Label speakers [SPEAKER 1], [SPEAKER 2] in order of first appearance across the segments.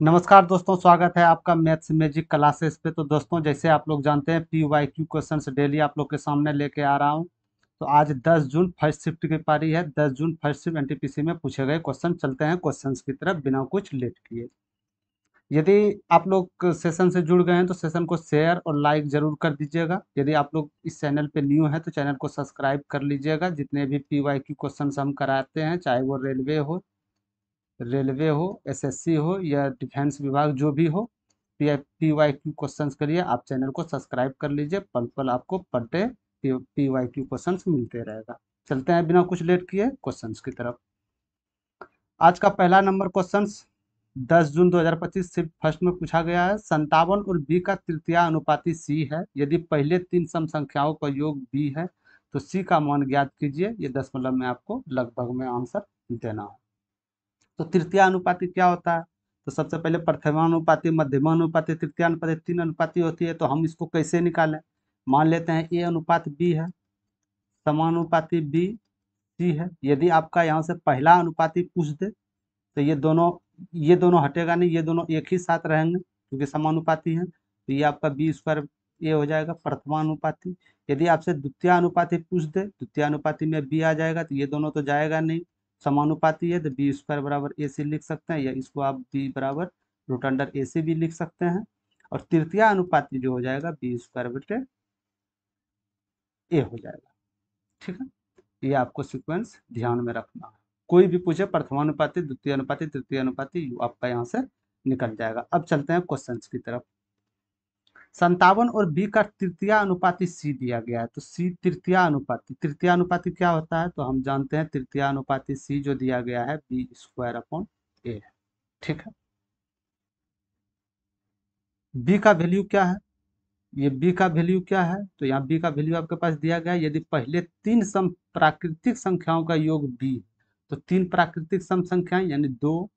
[SPEAKER 1] नमस्कार दोस्तों, स्वागत है आपका मैथ्स मैजिक क्लासेस पे। तो दोस्तों, जैसे आप लोग जानते हैं, PYQ क्वेश्चंस डेली आप लोग के सामने लेके आ रहा हूं। तो आज 10 जून फर्स्ट शिफ्ट की पारी है। 10 जून फर्स्ट शिफ्ट एनटीपीसी में पूछे गए क्वेश्चन। चलते हैं क्वेश्चंस की तरफ बिना कुछ लेट किए। यदि आप लोग सेशन से जुड़ गए हैं तो सेशन को शेयर और लाइक जरूर कर दीजिएगा। यदि आप लोग इस चैनल पे न्यू हैं तो चैनल को सब्सक्राइब कर लीजिएगा। जितने भी PYQ क्वेश्चन हम कराते हैं, चाहे वो रेलवे हो, एसएससी हो या डिफेंस विभाग, जो भी हो, PYQ क्वेश्चंस के लिए आप चैनल को सब्सक्राइब कर लीजिए। पल पल आपको पर डे PYQ क्वेश्चंस मिलते रहेगा। चलते हैं बिना कुछ लेट किए क्वेश्चंस की तरफ। आज का पहला नंबर क्वेश्चंस 10 जून 2025 से फर्स्ट में पूछा गया है। 57 और b का तृतीय अनुपाती c है। यदि पहले तीन सम संख्याओं का योग b है तो c का मान ज्ञात कीजिए। ये दशमलव में आपको लगभग में आंसर देना है। तो तृतीयानुपाती क्या होता है? तो सबसे पहले प्रथमानुपाती, मध्यमानुपाती, तृतीयानुपाती, तीन अनुपाती होती है। तो हम इसको कैसे निकालें? मान लेते हैं ए अनुपात बी है, समानुपाती बी सी है। यदि आपका यहाँ से पहला अनुपाती पूछ दे तो ये दोनों हटेगा नहीं, ये दोनों एक ही साथ रहेंगे क्योंकि समानुपाती हैं। तो ये आपका बी स्क्वायर ए हो जाएगा प्रथमानुपाती। यदि आपसे द्वितीय अनुपाती पूछ दे, द्वितीय अनुपाती में बी आ जाएगा, तो ये दोनों तो जाएगा नहीं, समानुपाती है, तो बी स्क्वायर बराबर ए सी लिख सकते हैं, या इसको आप बी बराबर रूट अंडर ए सी भी लिख सकते हैं। और तृतीय अनुपाती जो हो जाएगा बी स्क्वायर बटे ए हो जाएगा। ठीक है, ये आपको सीक्वेंस ध्यान में रखना है। कोई भी पूछे प्रथमानुपाती, द्वितीय अनुपाती, तृतीय अनुपाती, आपका यहाँ से निकल जाएगा। अब चलते हैं क्वेश्चंस की तरफ। 57 और b का तृतीय अनुपाती c दिया गया है। तो c तृतीय अनुपाती, तृतीय अनुपाती क्या होता है? तो हम जानते हैं तृतीय अनुपाती c जो दिया गया है बी स्क्वायर अपॉन ए है। ठीक है, b का वैल्यू क्या है? ये b का वैल्यू क्या है? तो यहाँ b का वैल्यू आपके पास दिया गया है। यदि पहले तीन सम प्राकृतिक संख्याओं का योग b, तो तीन प्राकृतिक सम संख्याएं यानी 2,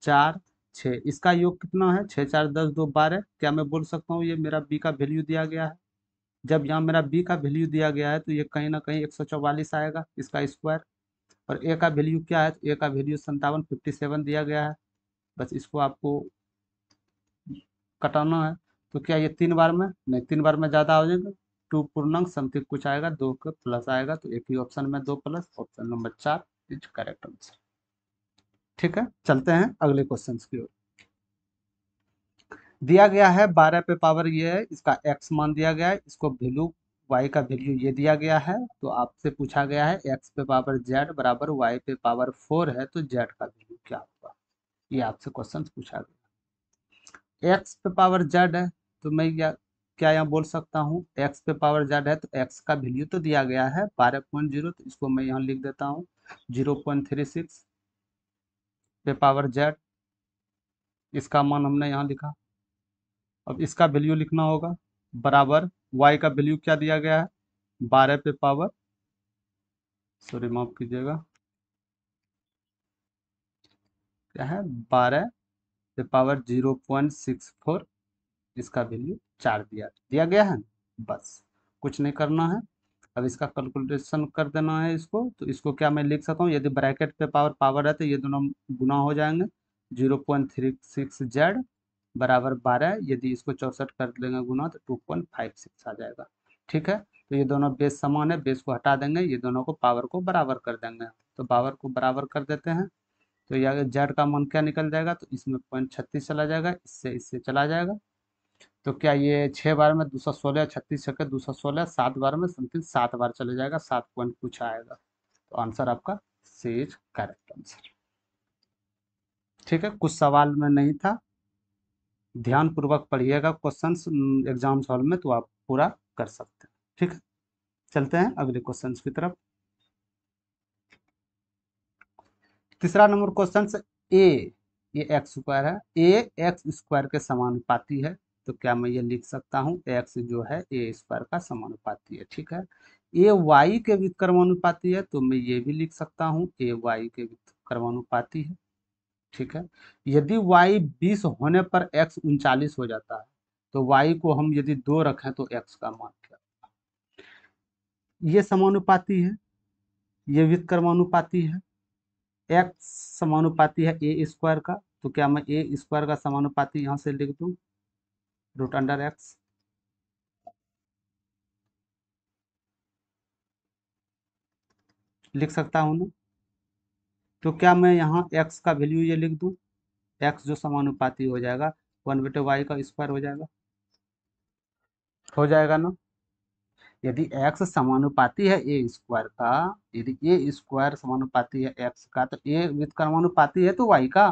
[SPEAKER 1] 4, 6, इसका योग कितना है? 6, 4, 10, 2, 12। क्या मैं बोल सकता हूँ ये मेरा b का वैल्यू दिया गया है? जब यहाँ मेरा b का वैल्यू दिया गया है तो ये कहीं ना कहीं 144 आएगा, इसका स्क्वायर। और a का वैल्यू क्या है? तो a का वैल्यू 57 दिया गया है। बस इसको आपको कटाना है। तो क्या ये 3 बार में नहीं, 3 बार में ज़्यादा हो जाएगा। टू पूर्णांक समथिंग कुछ आएगा, 2 का प्लस आएगा, तो एक ही ऑप्शन में 2 plus, option number 4 is correct answer. ठीक है, चलते हैं अगले क्वेश्चन की ओर। दिया गया है 12 पे पावर ये है, इसका x मान दिया गया है, इसको वैल्यू y का वैल्यू ये दिया गया है। तो आपसे पूछा गया है x पे पावर z बराबर y पे पावर 4 है, तो z का वैल्यू क्या होगा? ये आपसे क्वेश्चन पूछा गया। x पे पावर z है, तो मैं क्या क्या यहाँ बोल सकता हूँ? x पे पावर z है तो x का वैल्यू तो दिया गया है 12.0, तो इसको मैं यहाँ लिख देता हूँ 0.36 पे पावर z। इसका मान हमने यहाँ लिखा। अब इसका वैल्यू लिखना होगा बराबर y का वैल्यू क्या दिया गया है? 12 पे पावर, सॉरी माफ कीजिएगा, क्या है? 12 पे पावर 0.64, इसका वैल्यू 4 दिया गया है। बस, कुछ नहीं करना है। अब इसका कैलकुलेशन कर देना है इसको। तो इसको क्या मैं लिख सकता हूँ? यदि ब्रैकेट पे पावर पावर है तो ये दोनों गुना हो जाएंगे। 0.36 z बराबर 12, यदि इसको 64 कर देंगे गुना तो 2.56 आ जाएगा। ठीक है, तो ये दोनों बेस समान है, बेस को हटा देंगे, ये दोनों को पावर को बराबर कर देंगे। तो पावर को बराबर कर देते हैं। तो यह जेड का मान क्या निकल जाएगा? तो इसमें 0.36 चला जाएगा, इससे इससे चला जाएगा। तो क्या ये 6 बार में 216, 36 छक्के 216, 7 बार में समथिंग 7 बार चले जाएगा, 7 पॉइंट कुछ आएगा। तो आंसर आपका सी इज करेक्ट आंसर। ठीक है, कुछ सवाल में नहीं था, ध्यान पूर्वक पढ़िएगा क्वेश्चंस एग्जाम्स हॉल में, तो आप पूरा कर सकते हैं। ठीक है, चलते हैं अगले क्वेश्चंस की तरफ। तीसरा नंबर क्वेश्चन ए, ये एक्स स्क्वायर है, ए एक्स स्क्वायर के समानुपाती है। तो क्या मैं ये लिख सकता हूँ एक्स जो है ए स्क्वायर का समानुपाती है? ठीक है, ए वाई के व्युत्क्रमानुपाती है, तो मैं ये भी लिख सकता हूँ ए वाई के व्युत्क्रमानुपाती है। ठीक है, यदि y 20 होने पर x 39 हो जाता है, तो y को हम यदि 2 रखें तो x का मान क्या? ये समानुपाती है, ये व्युत्क्रमानुपाती है। x समानुपाती है ए स्क्वायर का, तो क्या मैं ए स्क्वायर का समानुपाती यहाँ से लिख दूँ, रूट अंडर एक्स। लिख सकता हूँ ना। तो क्या मैं यहाँ एक्स का वैल्यू ये लिख दूँ, एक्स जो समानुपाती हो जाएगा 1/y का स्क्वायर हो जाएगा ना। यदि एक्स समानुपाती है ए स्क्वायर का, यदि ए स्क्वायर समानुपाती है एक्स का, तो ए व्युत्क्रमानुपाती है तो वाई का।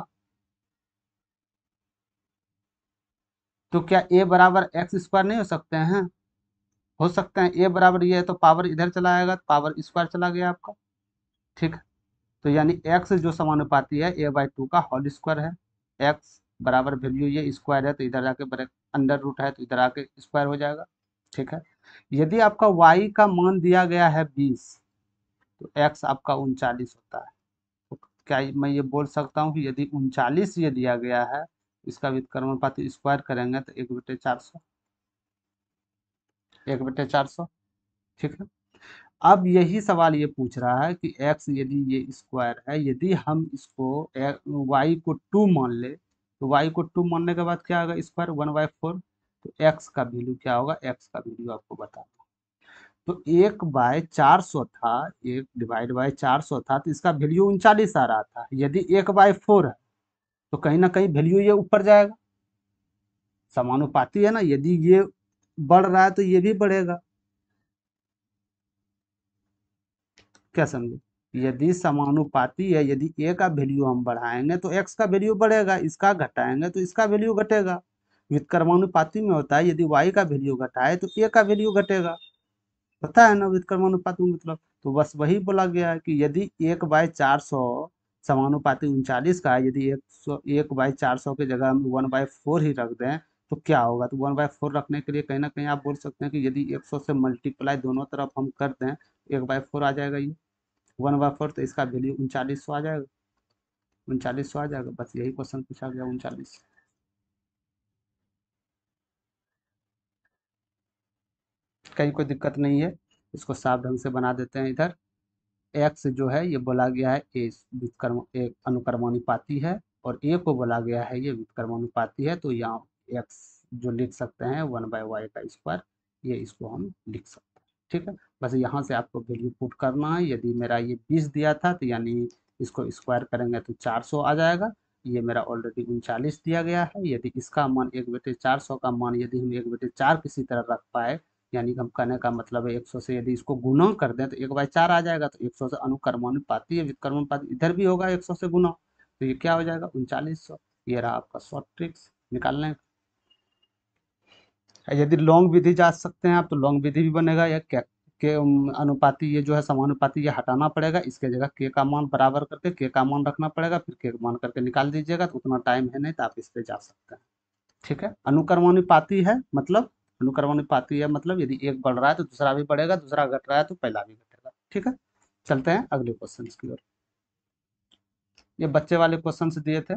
[SPEAKER 1] तो क्या ए बराबर एक्स स्क्वायर नहीं हो सकते हैं? हो सकते हैं। ए बराबर ये है तो पावर इधर चला आएगा, तो पावर स्क्वायर चला गया आपका। ठीक है। तो यानी एक्स जो समानुपाती है a/2 का होल स्क्वायर है। एक्स बराबर वैल्यू ये स्क्वायर है तो इधर जाके अंडर रूट है तो इधर आके स्क्वायर हो जाएगा। ठीक है। यदि आपका y का मान दिया गया है 20, तो x आपका 39 होता है। तो क्या मैं ये बोल सकता हूँ कि यदि 39 ये दिया गया है, इसका व्युत्क्रमानुपाती स्क्वायर करेंगे तो 1/400, 1/400। ठीक है। अब यही सवाल ये पूछ रहा है कि x यदि ये स्क्वायर है, यदि हम इसको y को 2 मान ले, तो y को 2 मानने के बाद क्या होगा, स्क्वायर 1/4। तो x का वैल्यू क्या होगा, x का वैल्यू आपको बताना। तो 1/400 था, 1/400 था, तो इसका वैल्यू 39 आ रहा था। यदि 1/4 है तो कहीं ना कहीं वैल्यू ये ऊपर जाएगा, समानुपाती है ना। यदि ये बढ़ रहा है तो ये भी बढ़ेगा। क्या समझे? यदि समानुपाती है, यदि ए का वैल्यू हम बढ़ाएंगे तो एक्स का वैल्यू बढ़ेगा, इसका घटाएंगे तो इसका वैल्यू घटेगा। व्युत्क्रमानुपाती में होता है, यदि वाई का वैल्यू घटाए तो ए का वैल्यू घटेगा। पता है ना व्युत्क्रमानुपाती में मतलब। तो बस वही बोला गया है कि यदि 1/400 समानुपाती 39 का है, यदि 1/400 की जगह हम 1/4 ही रख दें तो क्या होगा। तो 1/4 रखने के लिए कहीं ना कहीं आप बोल सकते हैं कि यदि 100 से मल्टीप्लाई दोनों तरफ हम कर दें, 1/4 आ जाएगा ये 1/4, तो इसका वैल्यू 3900 आ जाएगा। 3900 आ जाएगा। बस यही क्वेश्चन पूछा गया, 39। कहीं कोई दिक्कत नहीं है। इसको साफ ढंग से बना देते हैं इधर। एक्स जो है ये बोला गया है ए व्युत्क्रम एक अनुक्रमानुपाती है, और ए को बोला गया है ये व्युत्क्रमानुपाती है। तो यहाँ एक्स जो लिख सकते हैं 1/y का स्क्वायर, ये इसको हम लिख सकते हैं। ठीक है। बस यहाँ से आपको वैल्यू पुट करना है। यदि मेरा ये 20 दिया था तो यानी इसको स्क्वायर करेंगे तो 400 आ जाएगा। ये मेरा ऑलरेडी 39 दिया गया है। यदि इसका मान 1/400 का मान यदि हम 1/4 किसी तरह रख पाए, यानी कि हम कहने का मतलब है 100 से यदि इसको गुना कर दें तो 1/4 आ जाएगा। तो 100 से अनुक्रमानुपाती है, व्युत्क्रमानुपाती इधर भी होगा 100 से गुना, तो ये क्या हो जाएगा 3900। ये रहा आपका शॉर्ट ट्रिक्स निकालने का। यदि लॉन्ग विधि जा सकते हैं आप तो लॉन्ग विधि भी बनेगा। या क्या के अनुपाती ये जो है समानुपाती ये हटाना पड़ेगा, इसके जगह के का मान बराबर करके के का मान रखना पड़ेगा, फिर के का मान करके निकाल दीजिएगा। तो उतना टाइम है नहीं, तो आप इस पे जा सकते हैं। ठीक है। अनुक्रमानुपाती है मतलब, अनुक्रमानुपाती है मतलब यदि एक बढ़ रहा है तो दूसरा भी बढ़ेगा, दूसरा घट रहा है तो पहला भी घटेगा। ठीक है। चलते हैं अगले क्वेश्चन की ओर। ये बच्चे वाले क्वेश्चन दिए थे,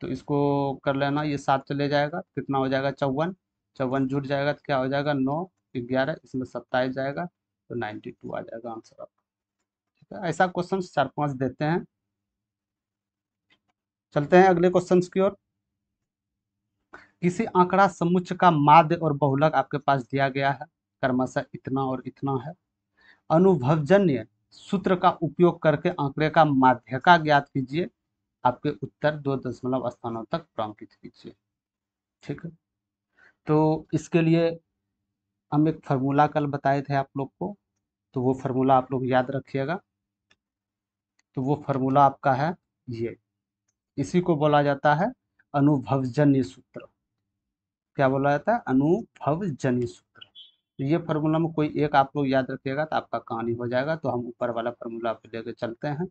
[SPEAKER 1] तो इसको कर लेना। ये 7 चले जाएगा, कितना हो जाएगा 54। 54 जुट जाएगा तो क्या हो जाएगा 9, 11, इसमें 27 जाएगा तो 92 आ जाएगा आंसर आपका। ठीक है। ऐसा क्वेश्चन 4-5 देते हैं। चलते हैं अगले क्वेश्चन की ओर। किसी आंकड़ा समुच्चय का माध्य और बहुलक आपके पास दिया गया है, क्रमशः इतना और इतना है। अनुभवजन्य सूत्र का उपयोग करके आंकड़े का माध्यका ज्ञात कीजिए। आपके उत्तर 2 दशमलव स्थानों तक प्रांकित कीजिए। ठीक है। तो इसके लिए हम एक फार्मूला कल बताए थे आप लोग को, तो वो फार्मूला आप लोग याद रखिएगा। तो वो फार्मूला आपका है ये, इसी को बोला जाता है अनुभवजन्य सूत्र। क्या बोला जाता है, अनुभवजन्य सूत्र। तो ये फार्मूला में कोई एक आप लोग याद रखिएगा तो आपका कहानी हो जाएगा। तो हम ऊपर वाला फार्मूला पे लेके चलते हैं।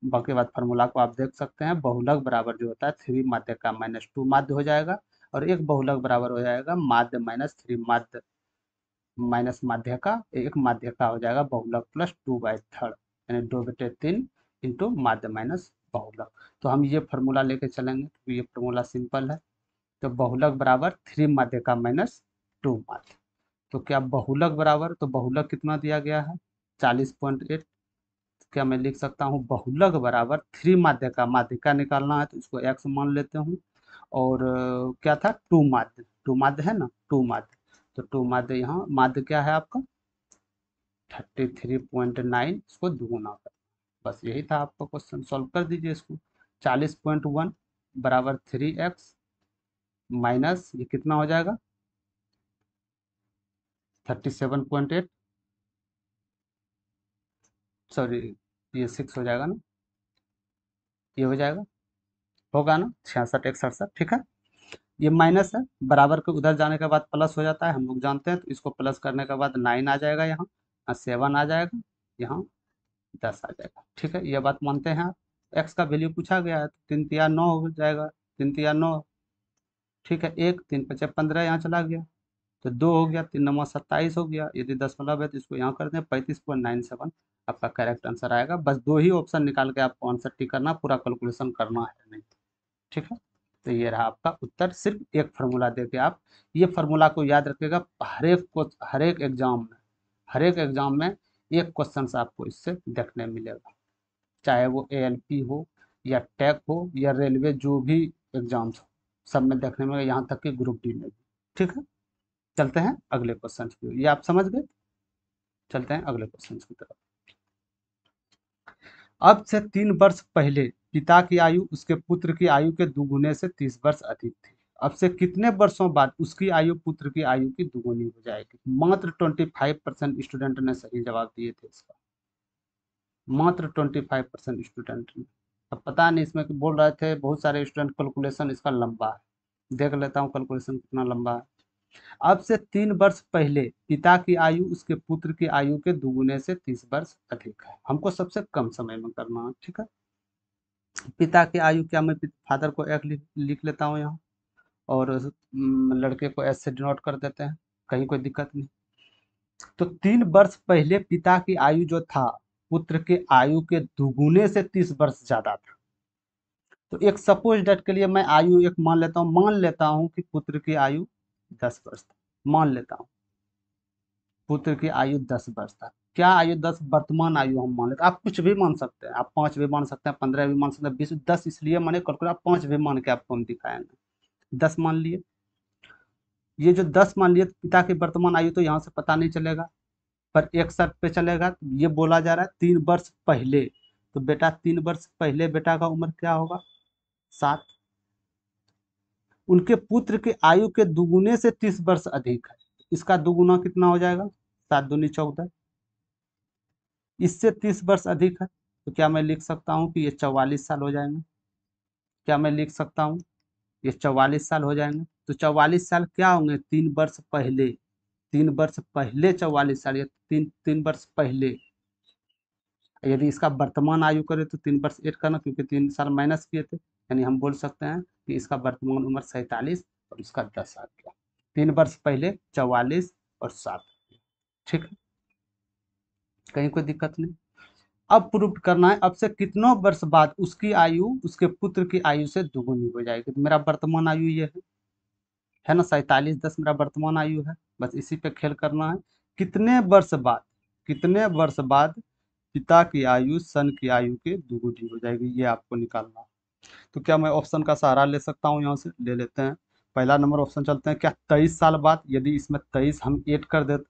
[SPEAKER 1] बाकी बाद फार्मूला को आप देख सकते हैं। बहुलक बराबर जो होता है 3 माध्य का -2 माध्य हो जाएगा, और एक बहुलक बराबर हो जाएगा माध्य -3 माध्य माइनस माध्य का, एक माध्य का हो जाएगा बहुलक प्लस 2/3, यानी 2/3 इंटू माध्य माइनस बहुलक। तो हम ये फार्मूला लेके चलेंगे। तो ये फार्मूला सिंपल है। तो बहुलक बराबर 3 माध्य का -2 माध्य। तो क्या बहुलक बराबर, तो बहुलक कितना दिया गया है 40.8, क्या मैं लिख सकता हूँ बहुलक बराबर 3 माध्यिका निकालना है तो इसको x मान लेते हूँ। और क्या था, टू माध्य है ना, टू माध्य, तो टू माध्य, यहाँ माध्य क्या है आपका 33.9, इसको दुगुना कर, बस यही था आपका क्वेश्चन। सॉल्व कर दीजिए इसको। 40.1 बराबर 3x माइनस ये कितना हो जाएगा 37.8, सॉरी ये 6 हो जाएगा ना, ये हो जाएगा, होगा ना 66 एक 67, ठीक है। ये माइनस है, बराबर के उधर जाने के बाद प्लस हो जाता है, हम लोग जानते हैं, तो इसको प्लस करने के बाद 9 आ जाएगा, यहाँ 7 आ जाएगा, यहाँ 10 आ जाएगा, ठीक है। ये बात मानते हैं आप। एक्स का वैल्यू पूछा गया है तो 3 तिया 9 हो जाएगा, 3 तिया 9, ठीक है। एक 3 पचे 15 यहाँ चला गया, तो 2 हो गया, 3 नंबर 27 हो गया, यदि दशमलव है तो इसको यहाँ कर दें, 35.97 आपका करेक्ट आंसर आएगा। बस 2 ही ऑप्शन निकाल के आपको आंसर टिक करना, पूरा कैलकुलेशन करना है नहीं, ठीक है। तो ये रहा आपका उत्तर, सिर्फ एक फार्मूला देके आप ये फार्मूला को याद रखिएगा, हर एक एग्जाम में एक क्वेश्चन आपको इससे देखने मिलेगा, चाहे वो एएलपी हो या टेक हो या रेलवे, जो भी एग्जाम्स हो सब में देखने में, यहाँ तक कि ग्रुप डी में भी, ठीक है। चलते हैं अगले क्वेश्चन की ओर। ये आप समझ गए, चलते हैं अगले क्वेश्चन की तरफ। अब से 3 वर्ष पहले पिता की आयु उसके पुत्र की आयु के दुगुने से 30 वर्ष अधिक थी। अब से कितने वर्षों बाद उसकी आयु पुत्र की आयु की दुगुनी हो जाएगी। मात्र 25% स्टूडेंट ने सही जवाब दिए थे इसका, मात्र 25% स्टूडेंट ने। अब पता नहीं, इसमें बोल रहे थे बहुत सारे स्टूडेंट कैलकुलेशन इसका लंबा है, देख लेता हूँ कैलकुलेशन कितना लंबा है। अब से 3 वर्ष पहले पिता की आयु उसके पुत्र की आयु के दुगुने से 30 वर्ष अधिक है। हमको सबसे कम समय में करना है, ठीक है। पिता की आयु क्या, मैं फादर को एक लिख लेता हूँ यहाँ, और लड़के को एस से डिनोट कर देते हैं, कहीं कोई दिक्कत नहीं। तो 3 वर्ष पहले पिता की आयु जो था पुत्र के आयु के दुगुने से 30 वर्ष ज्यादा था। तो एक सपोज डेट के लिए मैं आयु एक मान लेता हूँ कि पुत्र की आयु 10 वर्ष था, मान लेता हूँ पुत्र की आयु 10 वर्ष था। क्या आयु 10, वर्तमान आयु हम मान लेते हैं, आप कुछ भी मान सकते हैं, आप 5 भी मान सकते हैं, 15 भी मान सकते हैं, 20, 10 इसलिए माने कैलकुलेट, आप 5 भी मान के आपको हम दिखाएंगे। 10 मान लिए, ये जो 10 मान लिए, पिता की वर्तमान आयु तो यहाँ से पता नहीं चलेगा, पर एक शर्त पे चलेगा। ये बोला जा रहा है 3 वर्ष पहले, तो बेटा 3 वर्ष पहले बेटा का उम्र क्या होगा 7। उनके पुत्र की आयु के दुगुने से 30 वर्ष अधिक है, इसका दुगुना कितना हो जाएगा 7 दूनी 14, इससे 30 वर्ष अधिक है, तो क्या मैं लिख सकता हूँ कि ये 44 साल हो जाएंगे। क्या मैं लिख सकता हूँ ये 44 साल हो जाएंगे। तो 44 साल क्या होंगे 3 वर्ष पहले, 3 वर्ष पहले 44 साल, या 3 वर्ष पहले। यदि इसका वर्तमान आयु करें तो 3 वर्ष ऐड करना, क्योंकि 3 साल माइनस किए थे, यानी हम बोल सकते हैं कि इसका वर्तमान उम्र 47 और इसका 10 आ गया। 3 वर्ष पहले 44 और 7, ठीक है, कहीं कोई दिक्कत नहीं। अब प्रूव करना है अब से कितनों वर्ष बाद उसकी आयु उसके पुत्र की आयु से दुगुनी हो जाएगी। तो मेरा वर्तमान आयु ये है ना 47, 10 मेरा वर्तमान आयु है, बस इसी पे खेल करना है। कितने वर्ष बाद पिता की आयु सन की आयु के दुगुनी हो जाएगी, ये आपको निकालना है। तो क्या मैं ऑप्शन का सहारा ले सकता हूँ, यहाँ से ले लेते हैं। पहला नंबर ऑप्शन चलते हैं, क्या 23 साल बाद, यदि इसमें 23 हम ऐड कर देते,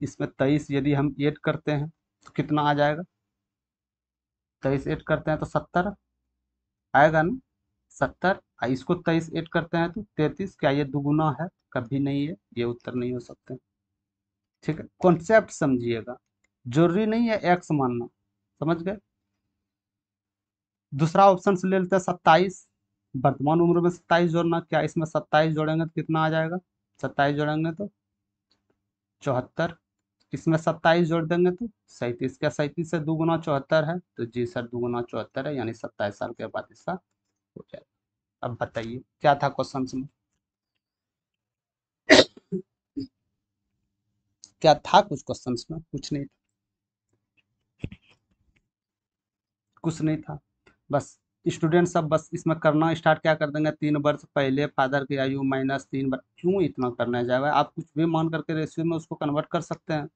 [SPEAKER 1] इसमें 23 यदि हम ऐड करते हैं तो कितना आ जाएगा, 23 ऐड करते हैं तो 70 आएगा ना, 70, इसको 23 ऐड करते हैं तो 33, क्या ये दुगुना है, कभी नहीं है, ये उत्तर नहीं हो सकते, ठीक है। कॉन्सेप्ट समझिएगा, जरूरी नहीं है एक्स मानना, समझ गए। दूसरा ऑप्शन से ले लेते हैं 27, वर्तमान उम्र में 27 जोड़ना, क्या इसमें 27 जोड़ेंगे तो कितना आ जाएगा, 27 जोड़ेंगे तो 74, इसमें 27 जोड़ देंगे तो 37, क्या 37 से दुगुना 74 है, तो जी सर दुगुना 74 है, यानी 27 साल के बाद इसका हो जाएगा। अब बताइए क्या था क्वेश्चन में, क्या था कुछ क्वेश्चन में, कुछ नहीं, कुछ नहीं था। बस स्टूडेंट सब बस इसमें करना स्टार्ट क्या कर देंगे, 3 वर्ष पहले फादर की आयु माइनस 3 वर्ष, क्यों इतना करना जाएगा, आप कुछ भी मान करके रेशियो में उसको कन्वर्ट कर सकते हैं,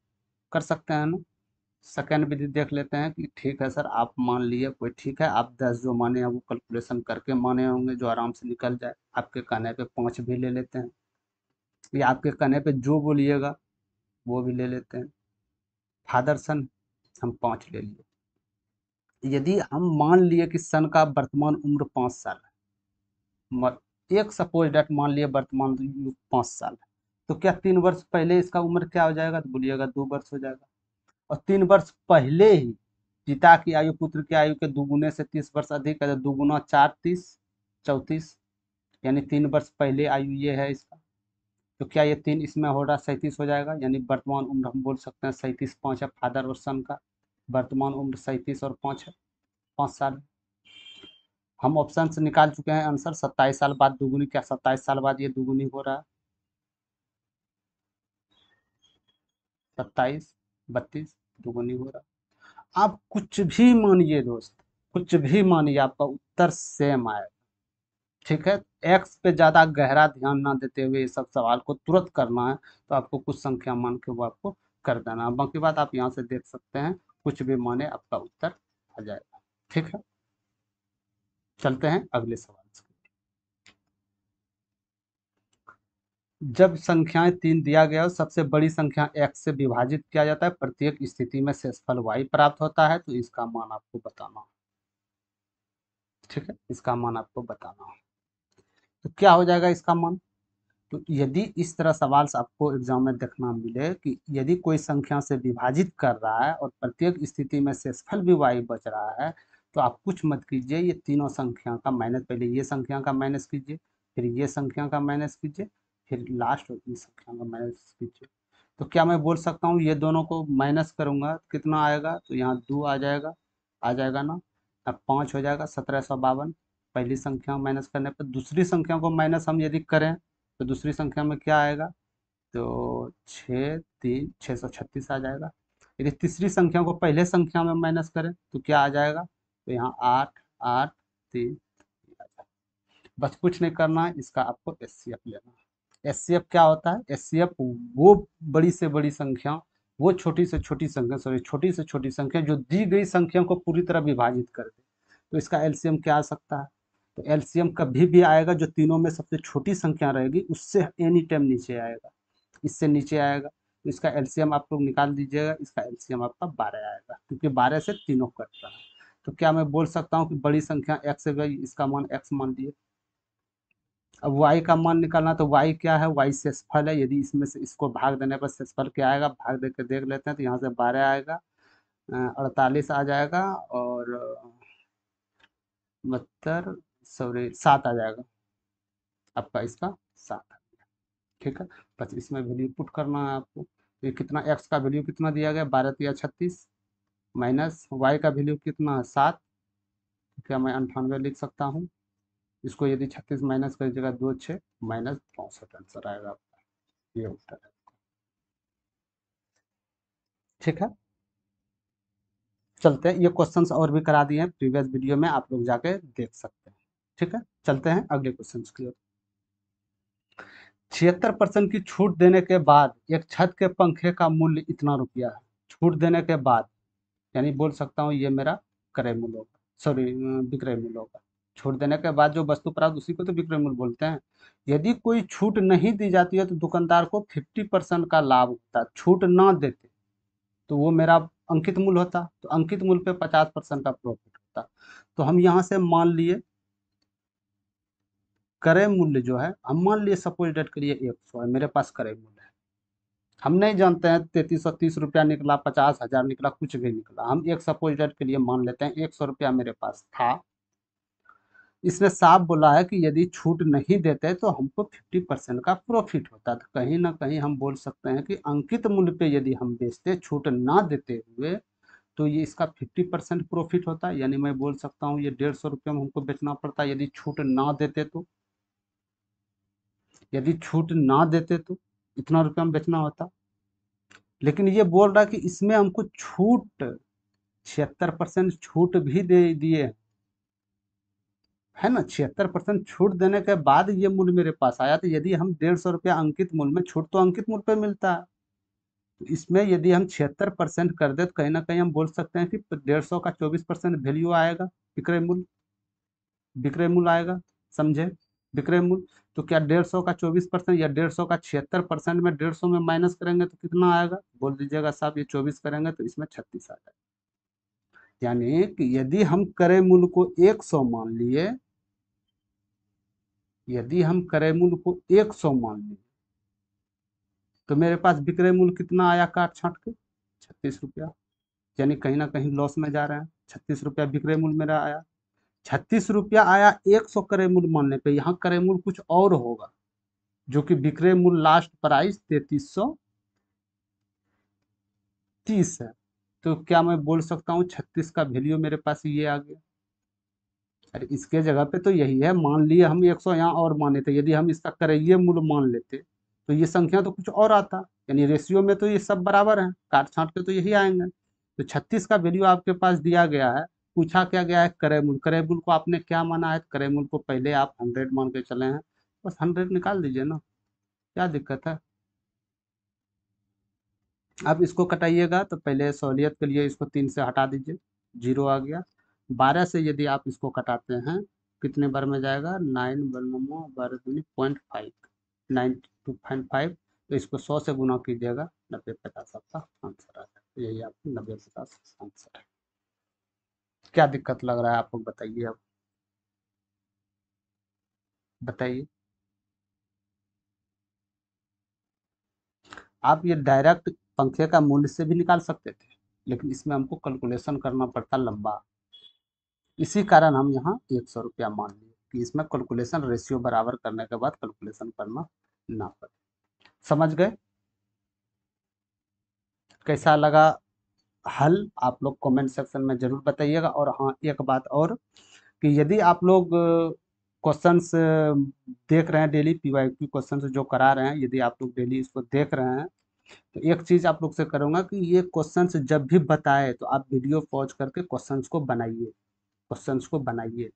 [SPEAKER 1] कर सकते हैं ना। सेकेंड विधि देख लेते हैं कि ठीक है सर, आप मान लिए कोई ठीक है, आप 10 जो माने हैं वो कैलकुलेशन करके माने होंगे जो आराम से निकल जाए। आपके कहने पे 5 भी ले लेते हैं, या आपके कहने पे जो बोलिएगा वो भी ले लेते हैं। फादर सन हम 5 ले लिए। यदि हम मान लिए कि सन का वर्तमान उम्र 5 साल है, एक सपोज डेट मान लिए वर्तमान 5 साल है, तो क्या 3 वर्ष पहले इसका उम्र क्या हो जाएगा, तो बोलिएगा 2 वर्ष हो जाएगा। और 3 वर्ष पहले ही पिता की आयु पुत्र की आयु के दुगुने से 30 वर्ष अधिक है, तो दुगुना 4 30 34, यानी 3 वर्ष पहले आयु ये है इसका। तो क्या ये 3 इसमें हो रहा 37 हो जाएगा, यानी वर्तमान उम्र हम बोल सकते हैं 37 5 है फादर और सन का। वर्तमान उम्र 37 और 5 है, 5 साल। हम ऑप्शन से निकाल चुके हैं आंसर। 27 साल बाद दुगुनी, क्या 27 साल बाद ये दुगुनी हो रहा है? 27 32 दुगुनी हो रहा है। आप कुछ भी मानिए दोस्त, कुछ भी मानिए, आपका उत्तर सेम आएगा। ठीक है, एक्स पे ज्यादा गहरा ध्यान ना देते हुए ये सब सवाल को तुरंत करना है, तो आपको कुछ संख्या मान के वो आपको कर देना है। बाकी बात आप यहाँ से देख सकते हैं, कुछ भी माने आपका उत्तर आ जाएगा। ठीक है, चलते हैं अगले सवाल से। जब संख्याएं 3 दिया गया हो, सबसे बड़ी संख्या x से विभाजित किया जाता है, प्रत्येक स्थिति में शेषफल y प्राप्त होता है, तो इसका मान आपको बताना है। ठीक है, इसका मान आपको बताना है। तो क्या हो जाएगा इसका मान? तो यदि इस तरह सवाल से आपको एग्जाम में देखना मिले कि यदि कोई संख्या से विभाजित कर रहा है और प्रत्येक स्थिति में शेषफल भी y बच रहा है, तो आप कुछ मत कीजिए, ये तीनों संख्या का माइनस, पहले ये संख्या का माइनस कीजिए, फिर ये संख्या का माइनस कीजिए, फिर लास्ट इस संख्या का माइनस कीजिए। तो क्या मैं बोल सकता हूँ ये दोनों को माइनस करूंगा कितना आएगा, तो यहाँ 2 आ जाएगा ना। अब 5 हो जाएगा 1752, पहली संख्या माइनस करने पर। दूसरी संख्या को माइनस हम यदि करें तो दूसरी संख्या में क्या आएगा, तो 6 3 636 आ जाएगा। यदि तीसरी संख्या को पहले संख्या में माइनस करें तो क्या आ जाएगा, तो यहाँ 8 8 3। बस कुछ नहीं करना है, इसका आपको एचसीएफ लेना है। एचसीएफ क्या होता है? एचसीएफ वो बड़ी से बड़ी संख्या, वो छोटी से छोटी संख्या, सॉरी छोटी से छोटी संख्या जो दी गई संख्या को पूरी तरह विभाजित कर दे, तो इसका एलसीएम क्या आ सकता है? तो एलसीएम कभी भी आएगा जो तीनों में सबसे छोटी संख्या रहेगी उससे एनी टाइम नीचे आएगा, इससे नीचे आएगा। तो इसका एलसीएम आप लोग निकाल दीजिएगा, इसका एलसीएम आपका 12 आएगा, क्योंकि 12 से तीनों कटता है। तो क्या मैं बोल सकता हूँ कि बड़ी संख्या एक्स है, इसका मान एक्स मान लिए। अब y का मान निकालना, तो y क्या है? y शेषफल है। यदि इसमें से इसको भाग देने पर शेषफल क्या आएगा, भाग दे के देख लेते हैं। तो यहाँ से 12 आएगा, 48 आ जाएगा, और 72, सॉरी 7 आ जाएगा आपका, इसका 7 आ गया। ठीक है, बस इसमें वैल्यू पुट करना है आपको। तो ये कितना, x का वैल्यू कितना दिया गया, 12 या 36, माइनस y का वैल्यू कितना है 7, क्या मैं 98 लिख सकता हूँ? इसको यदि 36 माइनस कर दीजिएगा 2 6 माइनस 64 आंसर आएगा आपका, ये उत्तर है। ठीक है, चलते हैं, ये क्वेश्चंस और भी करा दिए हैं प्रीवियस वीडियो में, आप लोग जाके देख सकते हैं। ठीक है, चलते हैं अगले क्वेश्चन की ओर। 76% की छूट देने के बाद एक छत के पंखे का मूल्य इतना रुपया है। छूट देने के बाद, यानी बोल सकता हूँ ये मेरा क्रय मूल्य होगा, सॉरी विक्रय मूल्य होगा। छूट देने के बाद जो वस्तु प्राप्त उसी को तो विक्रय मूल्य बोलते हैं। यदि कोई छूट नहीं दी जाती है तो दुकानदार को 50% का लाभ होता है। छूट ना देते तो वो मेरा अंकित मूल्य होता, तो अंकित मूल्य पे 50% का प्रॉफिट होता। तो हम यहाँ से मान लिए क्रय मूल्य जो है, हम मान लिए सपोज डेट के लिए 100 है, मेरे पास क्रय मूल्य है। हम नहीं जानते हैं 3330 रुपया निकला, 50,000 निकला, कुछ भी निकला। हम एक सपोज डेट के लिए मान लेते हैं 100 रुपया मेरे पास था। इसने साफ बोला है कि यदि छूट नहीं देते तो हमको 50% का प्रॉफिट होता। तो कहीं ना कहीं हम बोल सकते हैं कि अंकित मूल्य पे यदि हम बेचते छूट ना देते हुए, तो ये इसका 50% प्रॉफिट होता है। यानी मैं बोल सकता हूँ ये 150 रुपये में हमको बेचना पड़ता यदि छूट ना देते तो। यदि छूट ना देते तो इतना रुपया में बेचना होता। लेकिन ये बोल रहा है कि इसमें हमको छूट 76% छूट भी दे दिए है ना। 76% छूट देने के बाद ये मूल्य मेरे पास आया। तो यदि हम 150 रुपया अंकित मूल्य में, छूट तो अंकित मूल्य पे मिलता है, तो इसमें यदि हम 76% कर दे तो कहीं ना कहीं हम बोल सकते हैं कि 150 का 24% वैल्यू आएगा, विक्रय मूल्य, विक्रय मूल्य आएगा, समझे, विक्रय मूल्य। तो क्या 150 का 24% या 150 का 76% में 150 में माइनस करेंगे तो कितना आएगा, बोल दीजिएगा साहब, ये 24 करेंगे तो इसमें 36 आ जाएगा। यानी कि यदि हम क्रय मूल्य को 100 मान लिए, यदि हम क्रय मूल्य को 100 मान लिए तो मेरे पास विक्रय मूल्य कितना आया काट छांट के, 36 रुपया। यानी कहीं ना कहीं लॉस में जा रहे हैं, 36 रुपया विक्रय मूल्य मेरा आया, 36 रुपया आया 100 क्रय मूल्य मानने पे। यहाँ क्रय मूल्य कुछ और होगा, जो कि विक्रय मूल्य लास्ट प्राइस 3330 है। तो क्या मैं बोल सकता हूँ 36 का वैल्यू मेरे पास ये आ गया। अरे इसके जगह पे तो यही है, मान लिए हम 100 यहाँ और माने थे, यदि हम इसका क्रय मूल्य मान लेते तो ये संख्या तो कुछ और आता। यानी रेशियो में तो ये सब बराबर हैं, काट छांट के तो यही आएंगे। तो 36 का वैल्यू आपके पास दिया गया है, पूछा क्या गया है क्रय मूल्य। क्रय मूल्य को आपने क्या माना है, क्रय मूल्य को पहले आप 100 मान के चले हैं, बस 100 निकाल दीजिए ना, क्या दिक्कत है। अब इसको कटाइएगा तो पहले सहूलियत के लिए इसको 3 से हटा दीजिए, 0 आ गया। 12 से यदि आप इसको कटाते हैं कितने बार में जाएगा, 9 बनमो 12 दूनी 0.5, 92.5। तो इसको 100 से गुना कीजिएगा, 90-50 आपका आंसर आ जाएगा। यही आपको 90-50 आंसर है। क्या दिक्कत लग रहा है आपको, बताइए अब, बताइए। आप ये डायरेक्ट पंखे का मूल्य से भी निकाल सकते थे, लेकिन इसमें हमको कैलकुलेशन करना पड़ता लंबा। इसी कारण हम यहाँ 100 रुपया मान लिए कि इसमें कैलकुलेशन रेशियो बराबर करने के बाद कैलकुलेशन करना ना पड़े। समझ गए, कैसा लगा हल, आप लोग कमेंट सेक्शन में जरूर बताइएगा। और हाँ, एक बात और, कि यदि आप लोग क्वेश्चंस देख रहे हैं, डेली पीवाईक्यू क्वेश्चंस जो करा रहे हैं, यदि आप लोग डेली इसको देख रहे हैं तो एक चीज आप लोग से करूंगा कि ये क्वेश्चंस जब भी बताए तो आप वीडियो पॉज करके क्वेश्चंस को बनाइए, क्वेश्चंस को बनाइए।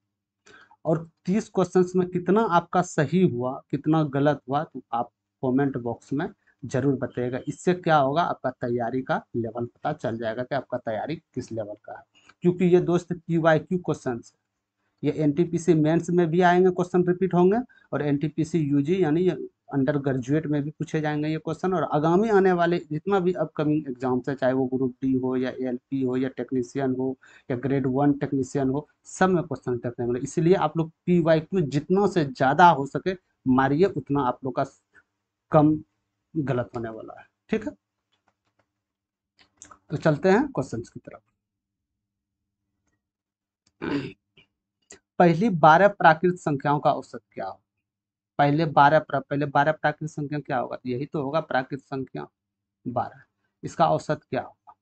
[SPEAKER 1] और 30 क्वेश्चंस में कितना आपका सही हुआ, कितना गलत हुआ, तो आप कमेंट बॉक्स में जरूर बताइएगा। इससे क्या होगा, आपका तैयारी का लेवल पता चल जाएगा कि आपका तैयारी किस लेवल का है। क्योंकि ये दोस्त पीवाईक्यू क्वेश्चंस, ये एनटीपीसी मेंस में भी आएंगे, क्वेश्चन रिपीट होंगे, और एनटीपीसी यूजी यानी अंडर ग्रेजुएट में भी पूछे जाएंगे ये क्वेश्चन। और आगामी आने वाले जितना भी अपकमिंग एग्जाम्स है, चाहे वो ग्रुप डी हो या एएलपी हो या टेक्नीशियन हो या ग्रेड 1 टेक्नीशियन हो, सब में क्वेश्चन देखने मिले। इसलिए आप लोग पीवाईक्यू जितना से ज़्यादा हो सके मारिए, उतना आप लोग का कम गलत होने वाला है। ठीक है, तो चलते हैं क्वेश्चन की तरफ। पहली 12 प्राकृत संख्याओं का औसत क्या हो। पहले 12 प्राकृत संख्या क्या होगा, यही तो होगा प्राकृत संख्या 12। इसका औसत क्या होगा,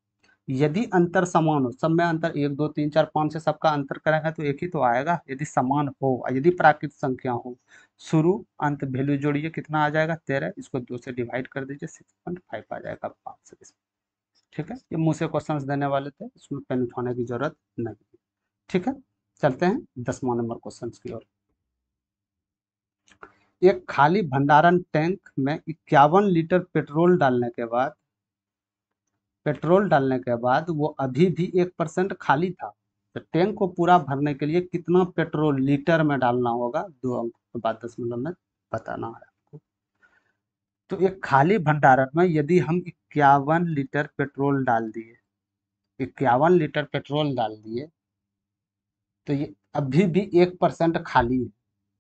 [SPEAKER 1] यदि अंतर समान हो, सब में अंतर 1 2 3 4 5 से सबका अंतर करेंगे तो एक ही तो आएगा, यदि समान हो, यदि प्राकृत संख्या हो, शुरू अंत वैल्यू जोड़िए, कितना आ जाएगा 13, इसको 2 से डिवाइड कर दीजिए, 6.5 आ जाएगा 5 से इसमें। ठीक है, ये मुंह से क्वेश्चंस देने वाले थे, इसमें पेन उठाने की जरूरत नहीं। ठीक है, चलते हैं 10वां नंबर क्वेश्चन की ओर। एक खाली भंडारण टैंक में 51 लीटर पेट्रोल डालने के बाद वो अभी भी 1% खाली था। तो टैंक को पूरा भरने के लिए कितना पेट्रोल लीटर में डालना होगा, 2 अंक के बाद 10 में बताना है आपको। तो एक खाली भंडारण में यदि हम 51 लीटर पेट्रोल डाल दिए, 51 लीटर पेट्रोल डाल दिए, तो ये अभी भी 1% खाली है।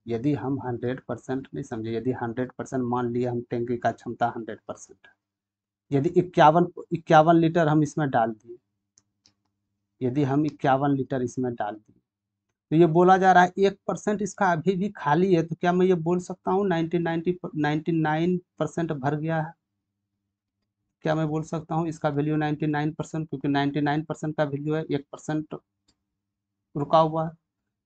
[SPEAKER 1] यदि हम 100% नहीं समझे, यदि 100% मान लिए हम, टैंकी का क्षमता 100% है, यदि 51 लीटर हम इसमें डाल दिए, यदि हम 51 लीटर इसमें डाल दिए, तो ये बोला जा रहा है 1% इसका अभी भी खाली है। तो क्या मैं ये बोल सकता हूँ 99% भर गया है, क्या मैं बोल सकता हूँ इसका वैल्यू 99%, क्योंकि 99% का वैल्यू है, 1% रुका हुआ है।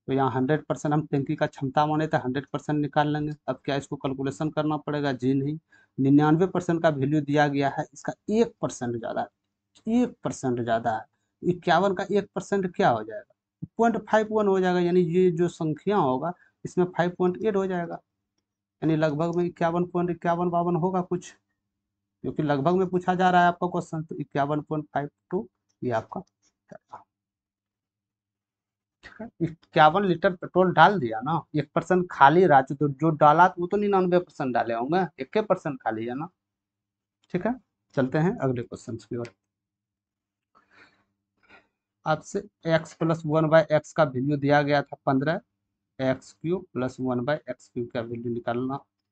[SPEAKER 1] तो यहाँ 100% हम टैंकी का क्षमता माने तो 100% निकाल लेंगे। अब क्या इसको कैलकुलेशन करना पड़ेगा, जी नहीं, 99% का वैल्यू दिया गया है, इसका 1% ज़्यादा है, 1% ज़्यादा है। 51 का 1% क्या हो जाएगा, 0.51 हो जाएगा। यानी ये जो संख्या होगा इसमें 5.8 हो जाएगा, यानी लगभग में 51.51 52 होगा कुछ। क्योंकि लगभग में पूछा जा रहा है आपका क्वेश्चन, तो 51.52 ये आपका था। ठीक है, 51 लीटर पेट्रोल डाल दिया ना, 1% खाली रहा, तो जो डाला वो तो 99% डाले होंगे, 1% खाली है ना। ठीक है, चलते हैं अगले क्वेश्चन की ओर। आपसे x+1/x का वैल्यू दिया गया था 15, x³ + 1/x³ का वैल्यू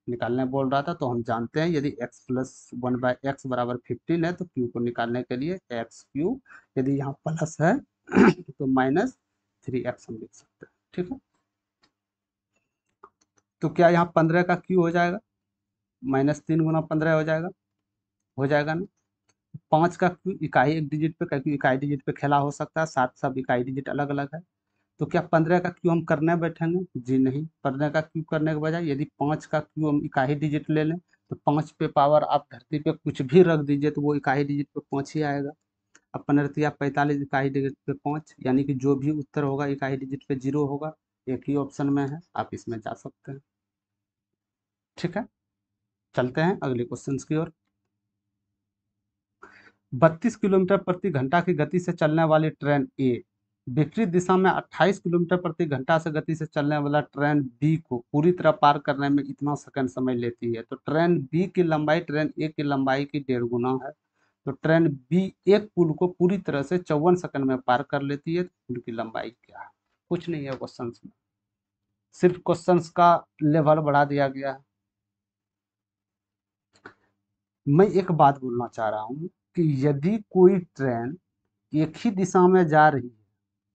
[SPEAKER 1] निकालने बोल रहा था। तो हम जानते हैं यदि x+1/x बराबर 15 है तो q को निकालने के लिए x³ यदि यहाँ प्लस है तो -3x हम लिख सकते हैं। ठीक है, तो क्या यहाँ 15 का q हो जाएगा, -3 × 15 हो जाएगा ना। 5 का q इकाई एक डिजिट पे, क्योंकि इकाई डिजिट पे खेला हो सकता है, साथ सब इकाई डिजिट अलग अलग है। तो क्या 15 का क्यू हम करने बैठेंगे? जी नहीं, 15 का क्यू करने के बजाय यदि 5 का क्यू हम इकाई डिजिट ले लें तो 5 पे पावर आप धरती पे कुछ भी रख दीजिए तो वो इकाई डिजिट पे 5 ही आएगा। अब 15×45 इकाई डिजिट पे 5, यानी कि जो भी उत्तर होगा इकाई डिजिट पे 0 होगा। एक ही ऑप्शन में है, आप इसमें जा सकते हैं। ठीक है, चलते हैं अगले क्वेश्चन की ओर। 32 किलोमीटर प्रति घंटा की गति से चलने वाली ट्रेन ए विपरीत दिशा में 28 किलोमीटर प्रति घंटा से गति से चलने वाला ट्रेन बी को पूरी तरह पार करने में इतना सेकंड समय लेती है। तो ट्रेन बी की लंबाई ट्रेन ए की लंबाई की 1.5 गुना है। तो ट्रेन बी एक पुल को पूरी तरह से 54 सेकंड में पार कर लेती है। तो पुल की लंबाई क्या है? कुछ नहीं है क्वेश्चन में, सिर्फ क्वेश्चन का लेवल बढ़ा दिया गया है। मैं एक बात बोलना चाह रहा हूँ कि यदि कोई ट्रेन एक ही दिशा में जा रही है,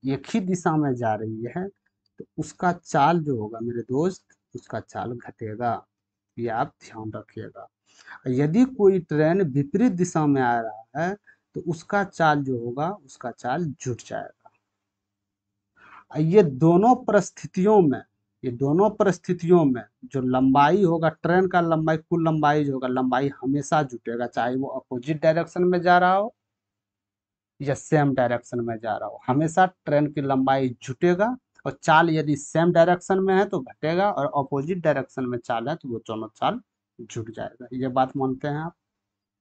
[SPEAKER 1] एक ही दिशा में जा रही है, तो उसका चाल जो होगा मेरे दोस्त, उसका चाल घटेगा। ये आप ध्यान रखिएगा। यदि कोई ट्रेन विपरीत दिशा में आ रहा है तो उसका चाल जो होगा, उसका चाल जुट जाएगा। ये दोनों परिस्थितियों में, ये दोनों परिस्थितियों में जो लंबाई होगा, ट्रेन का लंबाई, कुल लंबाई जो होगा, लंबाई हमेशा जुटेगा, चाहे वो अपोजिट डायरेक्शन में जा रहा हो या सेम डायरेक्शन में जा रहा हो, हमेशा ट्रेन की लंबाई जुटेगा। और चाल यदि सेम डायरेक्शन में है तो घटेगा, और अपोजिट डायरेक्शन में चाल है तो वो दोनों चाल जुट जाएगा। ये बात मानते हैं आप?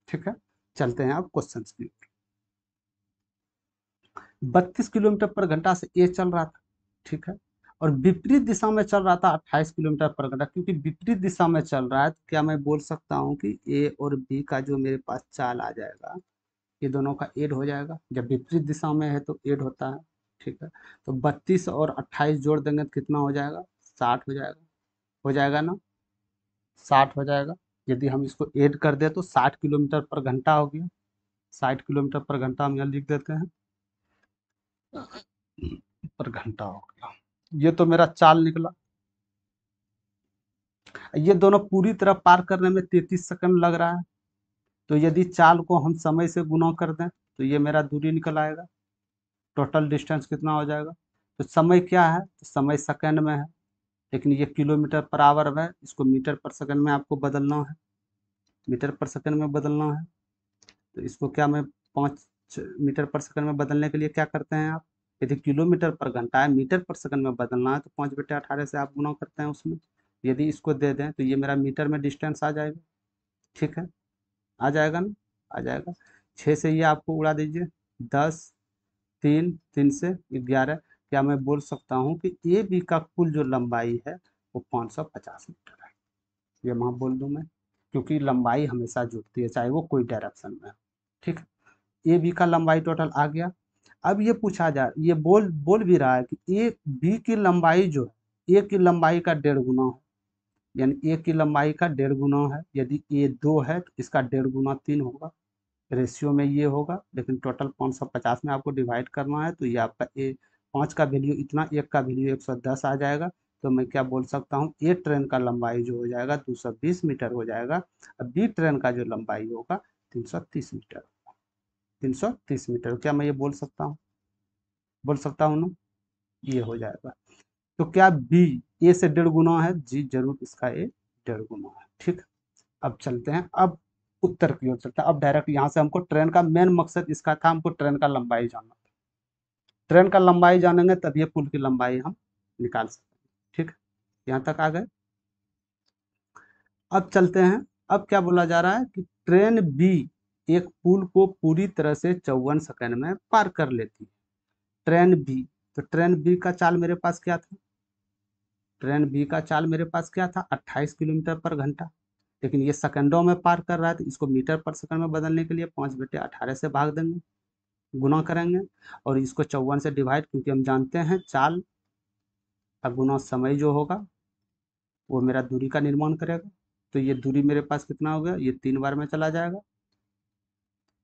[SPEAKER 1] ठीक है, चलते हैं आप क्वेश्चन की। 32 किलोमीटर पर घंटा से ए चल रहा था, ठीक है, और विपरीत दिशा में चल रहा था 28 किलोमीटर पर घंटा। क्योंकि विपरीत दिशा में चल रहा है तो क्या मैं बोल सकता हूँ कि ए और बी का जो मेरे पास चाल आ जाएगा, ये दोनों का ऐड हो जाएगा। जब विपरीत दिशा में है तो ऐड होता है। ठीक है, तो 32 और 28 जोड़ देंगे तो कितना हो जाएगा? 60 हो जाएगा। हो जाएगा ना, 60 हो जाएगा। यदि हम इसको ऐड कर दे तो 60 किलोमीटर पर घंटा हो गया। 60 किलोमीटर पर घंटा हम यहाँ लिख देते हैं, पर घंटा हो गया। ये तो मेरा चाल निकला। ये दोनों पूरी तरह पार करने में 33 सेकंड लग रहा है। तो यदि चाल को हम समय से गुना कर दें तो ये मेरा दूरी निकल आएगा। टोटल डिस्टेंस कितना हो जाएगा? तो समय क्या है? तो समय सेकंड में है, लेकिन ये किलोमीटर पर आवर में, इसको मीटर पर सेकंड में आपको बदलना है, मीटर पर सेकंड में बदलना है। तो इसको क्या मैं 5 मीटर पर सेकंड में बदलने के लिए क्या करते हैं आप? यदि किलोमीटर पर घंटा है, मीटर पर सेकंड में बदलना है तो 5/18 से आप गुना करते हैं उसमें। यदि इसको दे दें तो ये मेरा मीटर में डिस्टेंस आ जाएगा। ठीक है, आ जाएगा ना, आ जाएगा। 6 से ये आपको उड़ा दीजिए, 10, 3, 3 से 11। क्या मैं बोल सकता हूँ कि ए बी का कुल जो लंबाई है वो 550 मीटर है? ये वहाँ बोल दूँ मैं, क्योंकि लंबाई हमेशा जुड़ती है चाहे वो कोई डायरेक्शन में हो। ठीक है, ए बी का लंबाई टोटल आ गया। अब ये पूछा जा, ये बोल बोल भी रहा है कि ए बी की लंबाई जो है ए की लंबाई का 1.5 गुना है, यानी ए की लंबाई का 1.5 गुना है। यदि ए 2 है तो इसका 1.5 गुना 3 होगा, रेशियो में ये होगा। लेकिन टोटल 550 में आपको डिवाइड करना है तो ये आपका ए 5 का वैल्यू इतना, एक का वैल्यू 110 आ जाएगा। तो मैं क्या बोल सकता हूँ, ए ट्रेन का लंबाई जो हो जाएगा 220 मीटर हो जाएगा। अब बी ट्रेन का जो लंबाई होगा 330 मीटर, 330 मीटर। क्या मैं ये बोल सकता हूँ ना? ये हो जाएगा। तो क्या बी ए से 1.5 गुना है? जी जरूर, इसका ए 1.5 गुना है। ठीक, अब चलते हैं, अब उत्तर की ओर चलते हैं। अब डायरेक्ट यहाँ से हमको ट्रेन का मेन मकसद इसका था, हमको ट्रेन का लंबाई जानना था। ट्रेन का लंबाई जानेंगे तब ये पुल की लंबाई हम निकाल सकते हैं। ठीक, यहाँ तक आ गए। अब चलते हैं, अब क्या बोला जा रहा है कि ट्रेन बी एक पुल को पूरी तरह से 54 सेकंड में पार कर लेती है। ट्रेन बी, तो ट्रेन बी का चाल मेरे पास क्या था? ट्रेन बी का चाल मेरे पास क्या था? 28 किलोमीटर पर घंटा। लेकिन ये सेकंडों में पार कर रहा है, तो इसको मीटर पर सेकंड में बदलने के लिए 5/18 से भाग देंगे, गुना करेंगे, और इसको 54 से डिवाइड, क्योंकि हम जानते हैं चाल का गुना समय जो होगा वो मेरा दूरी का निर्माण करेगा। तो ये दूरी मेरे पास कितना हो गया? ये 3 बार में चला जाएगा,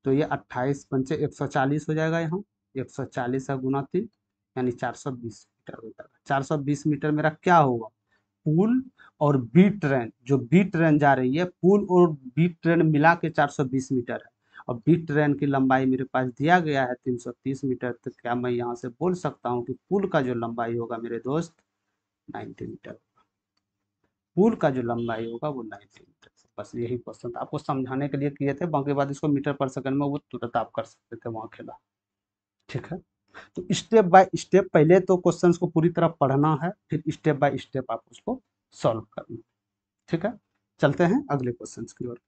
[SPEAKER 1] तो ये 28 पंचे 140 हो जाएगा। यहाँ 140 का गुना 3 यानी 420 मीटर हो जाएगा। 420 मीटर मेरा क्या होगा? पुल और बी ट्रेन, जो बी ट्रेन जा रही है, पुल और बी ट्रेन मिला के 420 मीटर है, और बी ट्रेन की लंबाई मेरे पास दिया गया है 330 मीटर। तो क्या मैं यहाँ से बोल सकता हूँ कि पुल का जो लंबाई होगा मेरे दोस्त 90 मीटर? पुल का जो लंबाई होगा वो 90 मीटर। बस यही क्वेश्चन था, आपको समझाने के लिए किए थे, बाकी बात इसको मीटर पर सेकंड में वो तुरंत आप कर सकते थे वहाँ खेला। ठीक है, तो स्टेप बाय स्टेप पहले तो क्वेश्चंस को पूरी तरह पढ़ना है, फिर स्टेप बाय स्टेप आप उसको सॉल्व करना। ठीक है, चलते हैं अगले क्वेश्चंस की ओर।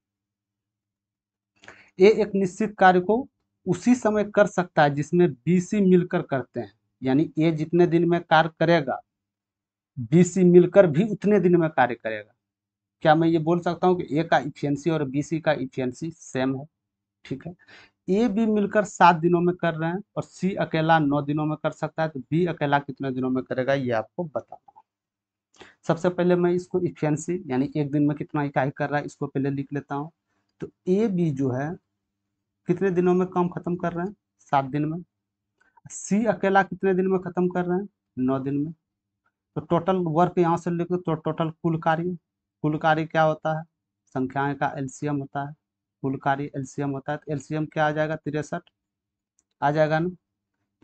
[SPEAKER 1] ए एक निश्चित कार्य को उसी समय कर सकता है जिसमें बी सी मिलकर करते हैं, यानी ए जितने दिन में कार्य करेगा बी सी मिलकर भी उतने दिन में कार्य करेगा। क्या मैं ये बोल सकता हूँ कि ए का इफिशियंसी और बी सी का इफिशियंसी सेम है? ठीक है, ए बी मिलकर 7 दिनों में कर रहे हैं और सी अकेला 9 दिनों में कर सकता है, तो बी अकेला कितने दिनों में करेगा ये आपको बताना है। सबसे पहले मैं इसको इफिशियंसी यानी एक दिन में कितना इकाई कर रहा है इसको पहले लिख लेता हूँ। तो ए बी जो है कितने दिनों में काम खत्म कर रहे हैं? 7 दिन में। सी अकेला कितने दिन में खत्म कर रहे हैं? 9 दिन में। तो टोटल वर्क यहाँ से लिख तो टोटल कुल कार्य क्या होता है? संख्याएं का एलसीएम होता है, कुल कार्य एलसीएम होता है। तो एलसीएम क्या आ जाएगा? 63 आ जाएगा ना।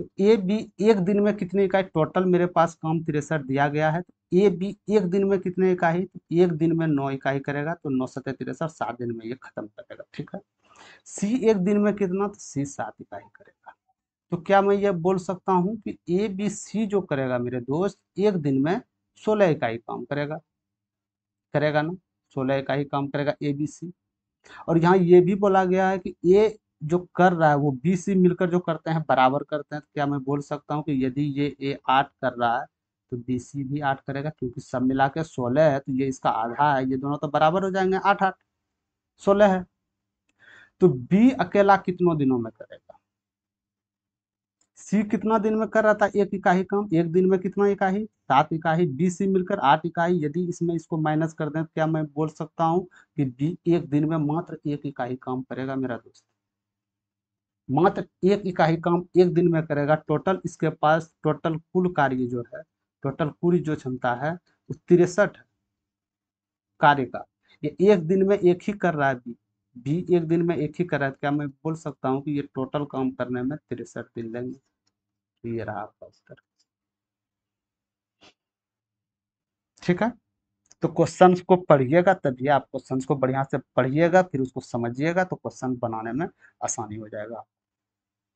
[SPEAKER 1] तो ए बी एक दिन में कितनी इकाई? टोटल मेरे पास काम 63 दिया गया है, तो ए बी एक दिन में कितने इकाई? तो एक दिन में 9 इकाई करेगा, तो 9 सत्ते 63, 7 दिन में ये खत्म करेगा। ठीक है, सी एक दिन में कितना? तो सी 7 इकाई करेगा। तो क्या मैं ये बोल सकता हूँ कि ए बी सी जो करेगा मेरे दोस्त एक दिन में 16 इकाई काम करेगा, करेगा ना? 16 इकाई काम करेगा ए बी सी। और यहाँ ये भी बोला गया है कि ए जो कर रहा है वो बी सी मिलकर जो करते हैं बराबर करते हैं। तो क्या मैं बोल सकता हूँ कि यदि ये ए 8 कर रहा है तो बी सी भी 8 करेगा, क्योंकि सब मिला के 16 है, तो ये इसका आधा है, ये दोनों तो बराबर हो जाएंगे, 8 8 16 है। तो बी अकेला कितनों दिनों में करेगा? सी कितना दिन में कर रहा था? एक इकाई काम, एक दिन में कितना इकाई? 7 इकाई। बी सी मिलकर 8 इकाई। यदि इसमें इसको माइनस कर दें तो क्या मैं बोल सकता हूँ कि बी एक दिन में मात्र एक इकाई काम करेगा मेरा दोस्त? मात्र एक इकाई काम एक दिन में करेगा। टोटल इसके पास टोटल कुल कार्य जो है, टोटल कुल जो क्षमता है वो 63 कार्य का। ये एक दिन में एक ही कर रहा है बी, बी एक दिन में एक ही कर रहा है। क्या मैं बोल सकता हूँ कि ये टोटल काम करने में 63 दिन लेंगे? तो ये रहा आपका उत्तर। ठीक है, तो क्वेश्चंस को पढ़िएगा, तभी आप क्वेश्चंस को बढ़िया से पढ़िएगा, फिर उसको समझिएगा, तो क्वेश्चन बनाने में आसानी हो जाएगा।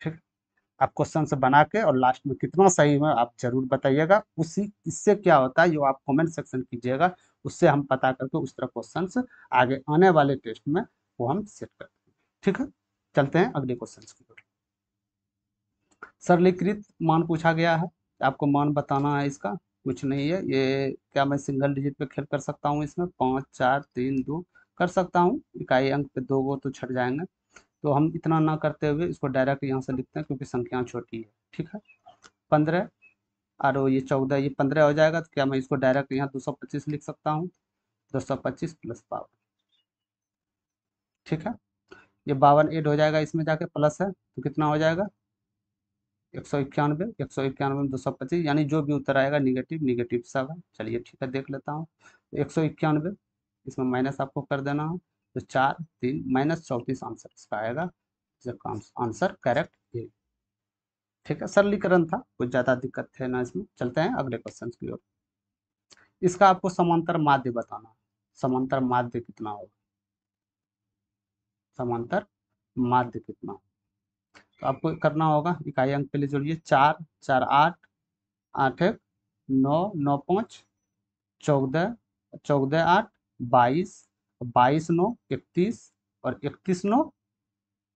[SPEAKER 1] ठीक, आप क्वेश्चन से बना के और लास्ट में कितना सही है आप जरूर बताइएगा। उसी इससे क्या होता है जो आप कमेंट सेक्शन कीजिएगा, उससे हम पता करके उस तरह क्वेश्चन आगे आने वाले टेस्ट में वो हम सेट करते हैं। ठीक है, चलते हैं अगले क्वेश्चन की ओर। सरलीकृत मान पूछा गया है, आपको मान बताना है इसका। कुछ नहीं है ये, क्या मैं सिंगल डिजिट पे खेल कर सकता हूँ? इसमें 5 4 3 2 कर सकता हूँ। इकाई अंक पे 2 वो तो छट जाएंगे, तो हम इतना ना करते हुए इसको डायरेक्ट यहाँ से लिखते हैं, क्योंकि संख्या छोटी है। ठीक है, 15 और ये 14, ये 15 हो जाएगा। तो क्या मैं इसको डायरेक्ट यहाँ 225 लिख सकता हूँ? 225 प्लस 52। ठीक है, ये 52 ऐड हो जाएगा, इसमें जाके प्लस है, तो कितना हो जाएगा? 191। 191 में 225, यानी जो भी उत्तर आएगा निगेटिव निगेटिव सब है। चलिए ठीक है, देख लेता हूँ। 191 इसमें माइनस आपको कर देना है, तो 4 3 -34 आंसर इसका आएगा। इसका आंसर करेक्ट है। ठीक है, सरलीकरण था, कुछ ज़्यादा दिक्कत है ना इसमें। चलते हैं अगले क्वेश्चन की ओर। इसका आपको समांतर माध्य बताना है। समांतर माध्य कितना होगा? समांतर माध्य कितना? तो आपको करना होगा, इकाई अंक के लिए जोड़िए। 4 4 8 8 1 9 9 5 14 14 8 22 22 9 31 और 31 9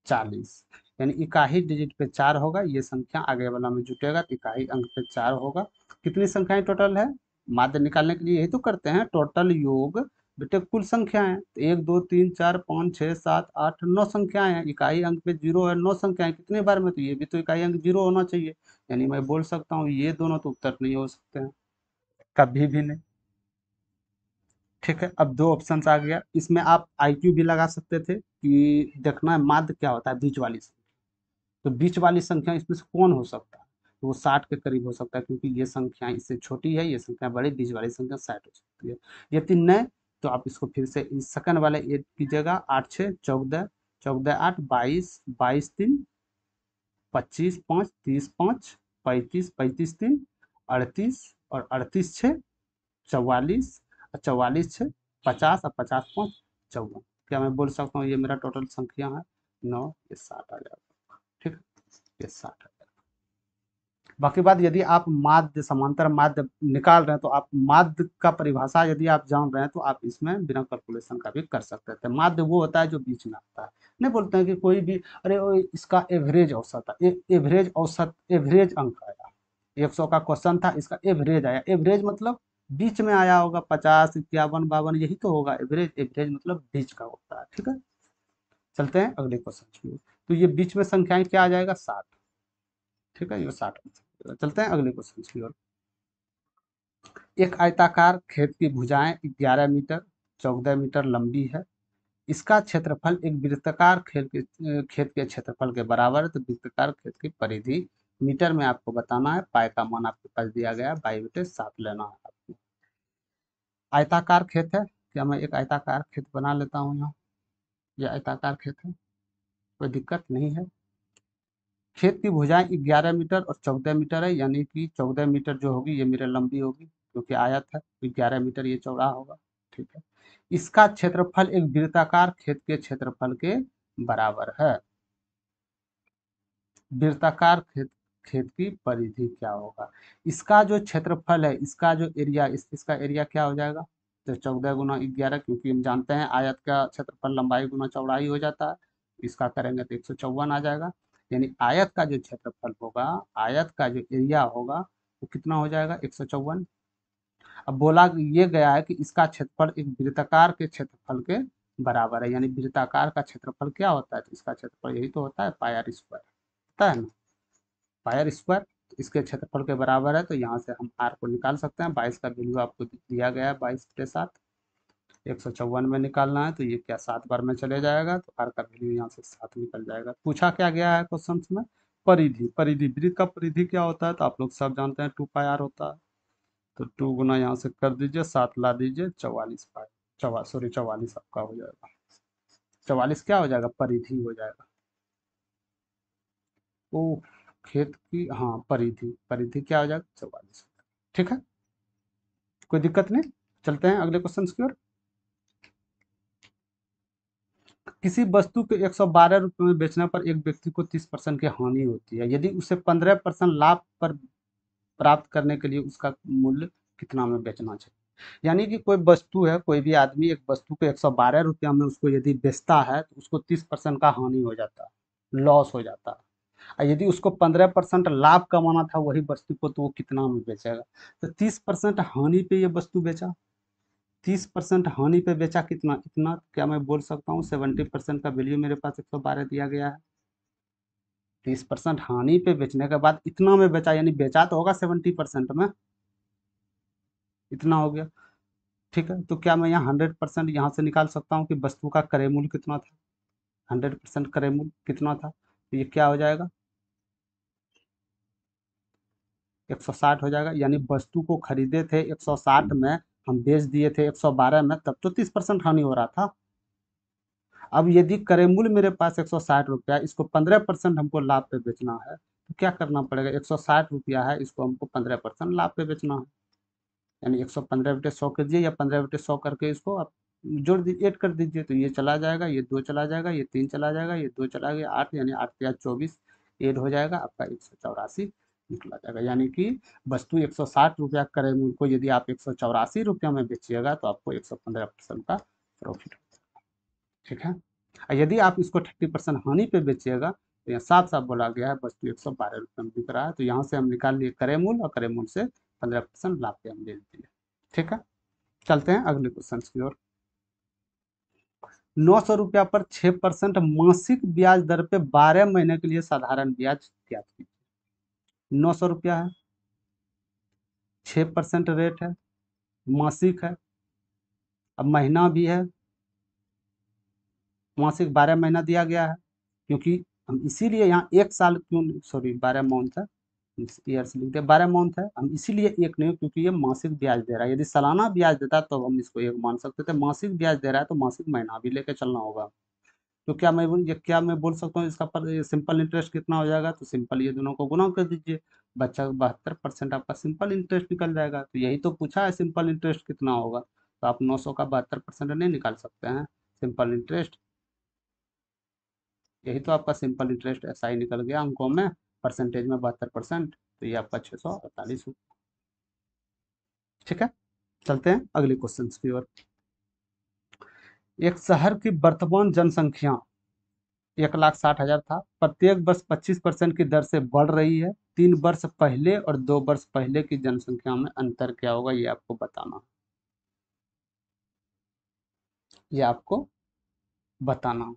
[SPEAKER 1] 40, यानी इकाई डिजिट पे 4 होगा, ये संख्या आगे वाला में जुटेगा तो इकाई अंक पे 4 होगा। कितनी संख्याएं टोटल है, माध्य निकालने के लिए यही तो करते हैं, टोटल योग बेटे कुल संख्याएं, तो 1 2 3 4 5 6 7 8 9 संख्याएं हैं, इकाई अंक पे 0 है, 9 संख्याएं कितने बार में, तो ये भी तो इकाई अंक 0 होना चाहिए, यानी मैं बोल सकता हूँ ये दोनों तो उत्तर नहीं हो सकते हैं, कभी भी नहीं। ठीक है, अब दो ऑप्शन आ गया, इसमें आप आईक्यू भी लगा सकते थे कि देखना है माध्य क्या होता है, बीच वाली संख्या, तो बीच वाली संख्या इसमें से कौन हो सकता है, तो वो 60 के करीब हो सकता है, क्योंकि ये संख्या इससे छोटी है, ये संख्या बड़ी, बीच वाली संख्या 60 हो सकती है। यदि नहीं तो आप इसको फिर से इस सेकंड वाले एड कीजिएगा, 8 6 14, 14 8 22, 22 3 25 5 30 5 35, 35 3 38, और 38 6 44, और 44 6 50, और 50 5 54, क्या मैं बोल सकता हूँ ये मेरा टोटल संख्या है 9, ये 60 आ जाएगा। ठीक है, ये 60 आ जाएगा। बाकी बात, यदि आप माध्य समांतर माध्य निकाल रहे हैं तो आप माध्य का परिभाषा यदि आप जान रहे हैं तो आप इसमें बिना कैलकुलेशन का भी कर सकते थे। माध्य वो होता है जो बीच में आता है, नहीं बोलते हैं कि कोई भी, अरे वो इसका एवरेज औसत है, एवरेज औसत, एवरेज अंक आया, 100 का क्वेश्चन था, इसका एवरेज आया, एवरेज मतलब बीच में आया होगा, 50 51 52, यही तो होगा एवरेज, एवरेज मतलब बीच का होता है। ठीक है, चलते हैं अगले क्वेश्चन की, तो ये बीच में संख्याएं क्या आ जाएगा, 60। ठीक है, ये 60। चलते हैं अगले क्वेश्चन की ओर। एक आयताकार खेत की भुजाएं 11 मीटर 14 मीटर लंबी है, इसका क्षेत्रफल एक वृत्ताकार खेत के क्षेत्रफल के बराबर है, तो वृत्ताकार खेत की परिधि मीटर में आपको बताना है, पाई का मान आपके पास दिया गया है, 22/7 लेना है आपको। आयताकार खेत है, क्या मैं एक आयताकार खेत बना लेता हूँ यहाँ, यह आयताकार खेत है, कोई दिक्कत नहीं है। खेत की भुजाएं 11 मीटर और 14 मीटर है, यानी कि 14 मीटर जो होगी ये मेरे लंबी होगी, क्योंकि आयत है, तो 11 मीटर ये चौड़ा होगा। ठीक है, इसका क्षेत्रफल एक वृत्ताकार खेत के क्षेत्रफल के बराबर है। वृत्ताकार खेत खेत की परिधि क्या होगा, इसका जो क्षेत्रफल है, इसका जो एरिया, इसका एरिया क्या हो जाएगा, तो 14 × 11, क्योंकि हम जानते हैं आयत का क्षेत्रफल लंबाई गुना चौड़ाई हो जाता है, इसका करेंगे तो 154 आ जाएगा, यानी आयत का जो क्षेत्रफल होगा, आयत का जो एरिया होगा वो कितना हो जाएगा, 154। अब बोला ये गया है कि इसका क्षेत्रफल एक वृत्ताकार के क्षेत्रफल के बराबर है, यानी वृत्ताकार का क्षेत्रफल क्या होता है, तो इसका क्षेत्रफल यही तो होता है, पाई आर स्क्वायर होता है ना, पाई आर स्क्वायर, तो इसके क्षेत्रफल के बराबर है, तो यहाँ से हम आर को निकाल सकते हैं, 22 का वैल्यू आपको दिया गया है 22/7, 154 में निकालना है, तो ये क्या 7 बार में चले जाएगा, तो आर का वैल्यू यहाँ से 7 निकल जाएगा। पूछा क्या गया है क्वेश्चन में, परिधि, परिधि वृत्त का परिधि क्या होता है, तो आप लोग सब जानते हैं 2 पाई आर होता है, तो 2 गुना यहाँ से कर दीजिए, 7 ला दीजिए, 44 पाई, 44 आपका हो जाएगा, 44 क्या हो जाएगा, परिधि हो जाएगा। ओ, खेत की, हाँ परिधि, परिधि क्या हो जाएगा, 44। ठीक है, कोई दिक्कत नहीं, चलते हैं अगले क्वेश्चन की ओर। किसी वस्तु के 112 रुपये में बेचने पर एक व्यक्ति को 30% की हानि होती है, यदि उसे 15% लाभ पर प्राप्त करने के लिए उसका मूल्य कितना में बेचना चाहिए, यानी कि कोई वस्तु है, कोई भी आदमी एक वस्तु को 112 रुपया में उसको यदि बेचता है तो उसको 30% का हानि हो जाता है, लॉस हो जाता है, और यदि उसको 15% लाभ कमाना था वही वस्तु को, तो वो कितना में बेचेगा, तो 30% हानि पे ये वस्तु बेचा, 30% हानि पे बेचा, कितना, इतना, क्या मैं बोल सकता हूँ 70% का वैल्यू मेरे पास 112 दिया गया है, 30% हानि पे बेचने के बाद इतना में बेचा, यानी बेचा तो होगा 70% में, इतना हो गया। ठीक है, तो क्या मैं यहाँ 100% यहाँ से निकाल सकता हूँ कि वस्तु का क्रय मूल्य कितना था, 100% क्रय मूल्य कितना था, तो ये क्या हो जाएगा, 160 हो जाएगा, यानी वस्तु को खरीदे थे 160 में, हम बेच दिए थे 112 में, तब तो 30% हानि हो रहा था। अब यदि क्रय मूल्य मेरे पास 160 रुपया, इसको 15% हमको लाभ पे बेचना है, तो क्या करना पड़ेगा, 160 रुपया है, इसको हमको 15% लाभ पे बेचना है, यानी 115/100 कीजिए, या 15/100 करके इसको आप जोड़ दीजिए, ऐड कर दीजिए, तो ये चला जाएगा, ये 2 चला जाएगा, ये 3 चला जाएगा, ये 2 चला गया, 8, यानी 8×24 ऐड हो जाएगा, आपका 184 निकला जाएगा, यानी कि वस्तु 160 रुपया क्रय मूल्य को यदि आप 184 रुपया में बेचिएगा तो आपको 115% का प्रॉफिट। ठीक है, और यदि आप इसको 30% हानि पे बेचिएगा तो यहाँ साफ साफ बोला गया है वस्तु 112 रुपये में बिक रहा है, तो यहाँ से हम निकाल लिए क्रय मूल्य और क्रय मूल्य से 15% लाभ पे हम ले लिए। ठीक है, चलते हैं अगले क्वेश्चन की ओर। 900 रुपया पर 6% मासिक ब्याज दर पे 12 महीने के लिए साधारण ब्याज ज्ञात कीजिए। 900 रुपया है, 6% रेट है, मासिक है, अब महीना भी है, मासिक 12 महीना दिया गया है, क्योंकि हम इसीलिए यहाँ एक साल क्यों, सॉरी 12 मंथ है, ईयर्स लिखते हैं, 12 मंथ है, हम इसीलिए एक नहीं क्योंकि ये मासिक ब्याज दे रहा है। यदि सालाना ब्याज देता तो हम इसको एक मान सकते थे, मासिक ब्याज दे रहा है तो मासिक महीना भी लेके चलना होगा। तो क्या मैं बोल सकता हूँ इसका पर सिंपल इंटरेस्ट कितना हो जाएगा, तो सिंपल ये दोनों को गुना कर दीजिए, बच्चा 72% आपका सिंपल इंटरेस्ट निकल जाएगा। तो यही तो पूछा है सिंपल इंटरेस्ट कितना होगा, तो आप 900 का 72% नहीं निकाल सकते हैं सिंपल इंटरेस्ट। यही तो आपका सिंपल इंटरेस्ट ऐसा ही निकल गया अंकों में, परसेंटेज में 72%, तो ये आपका 648 हो। ठीक है, चलते हैं अगले क्वेश्चन की ओर। एक शहर की वर्तमान जनसंख्या 1,60,000 था, प्रत्येक वर्ष 25% की दर से बढ़ रही है। 3 वर्ष पहले और 2 वर्ष पहले की जनसंख्या में अंतर क्या होगा, ये आपको बताना, ये आपको बताना।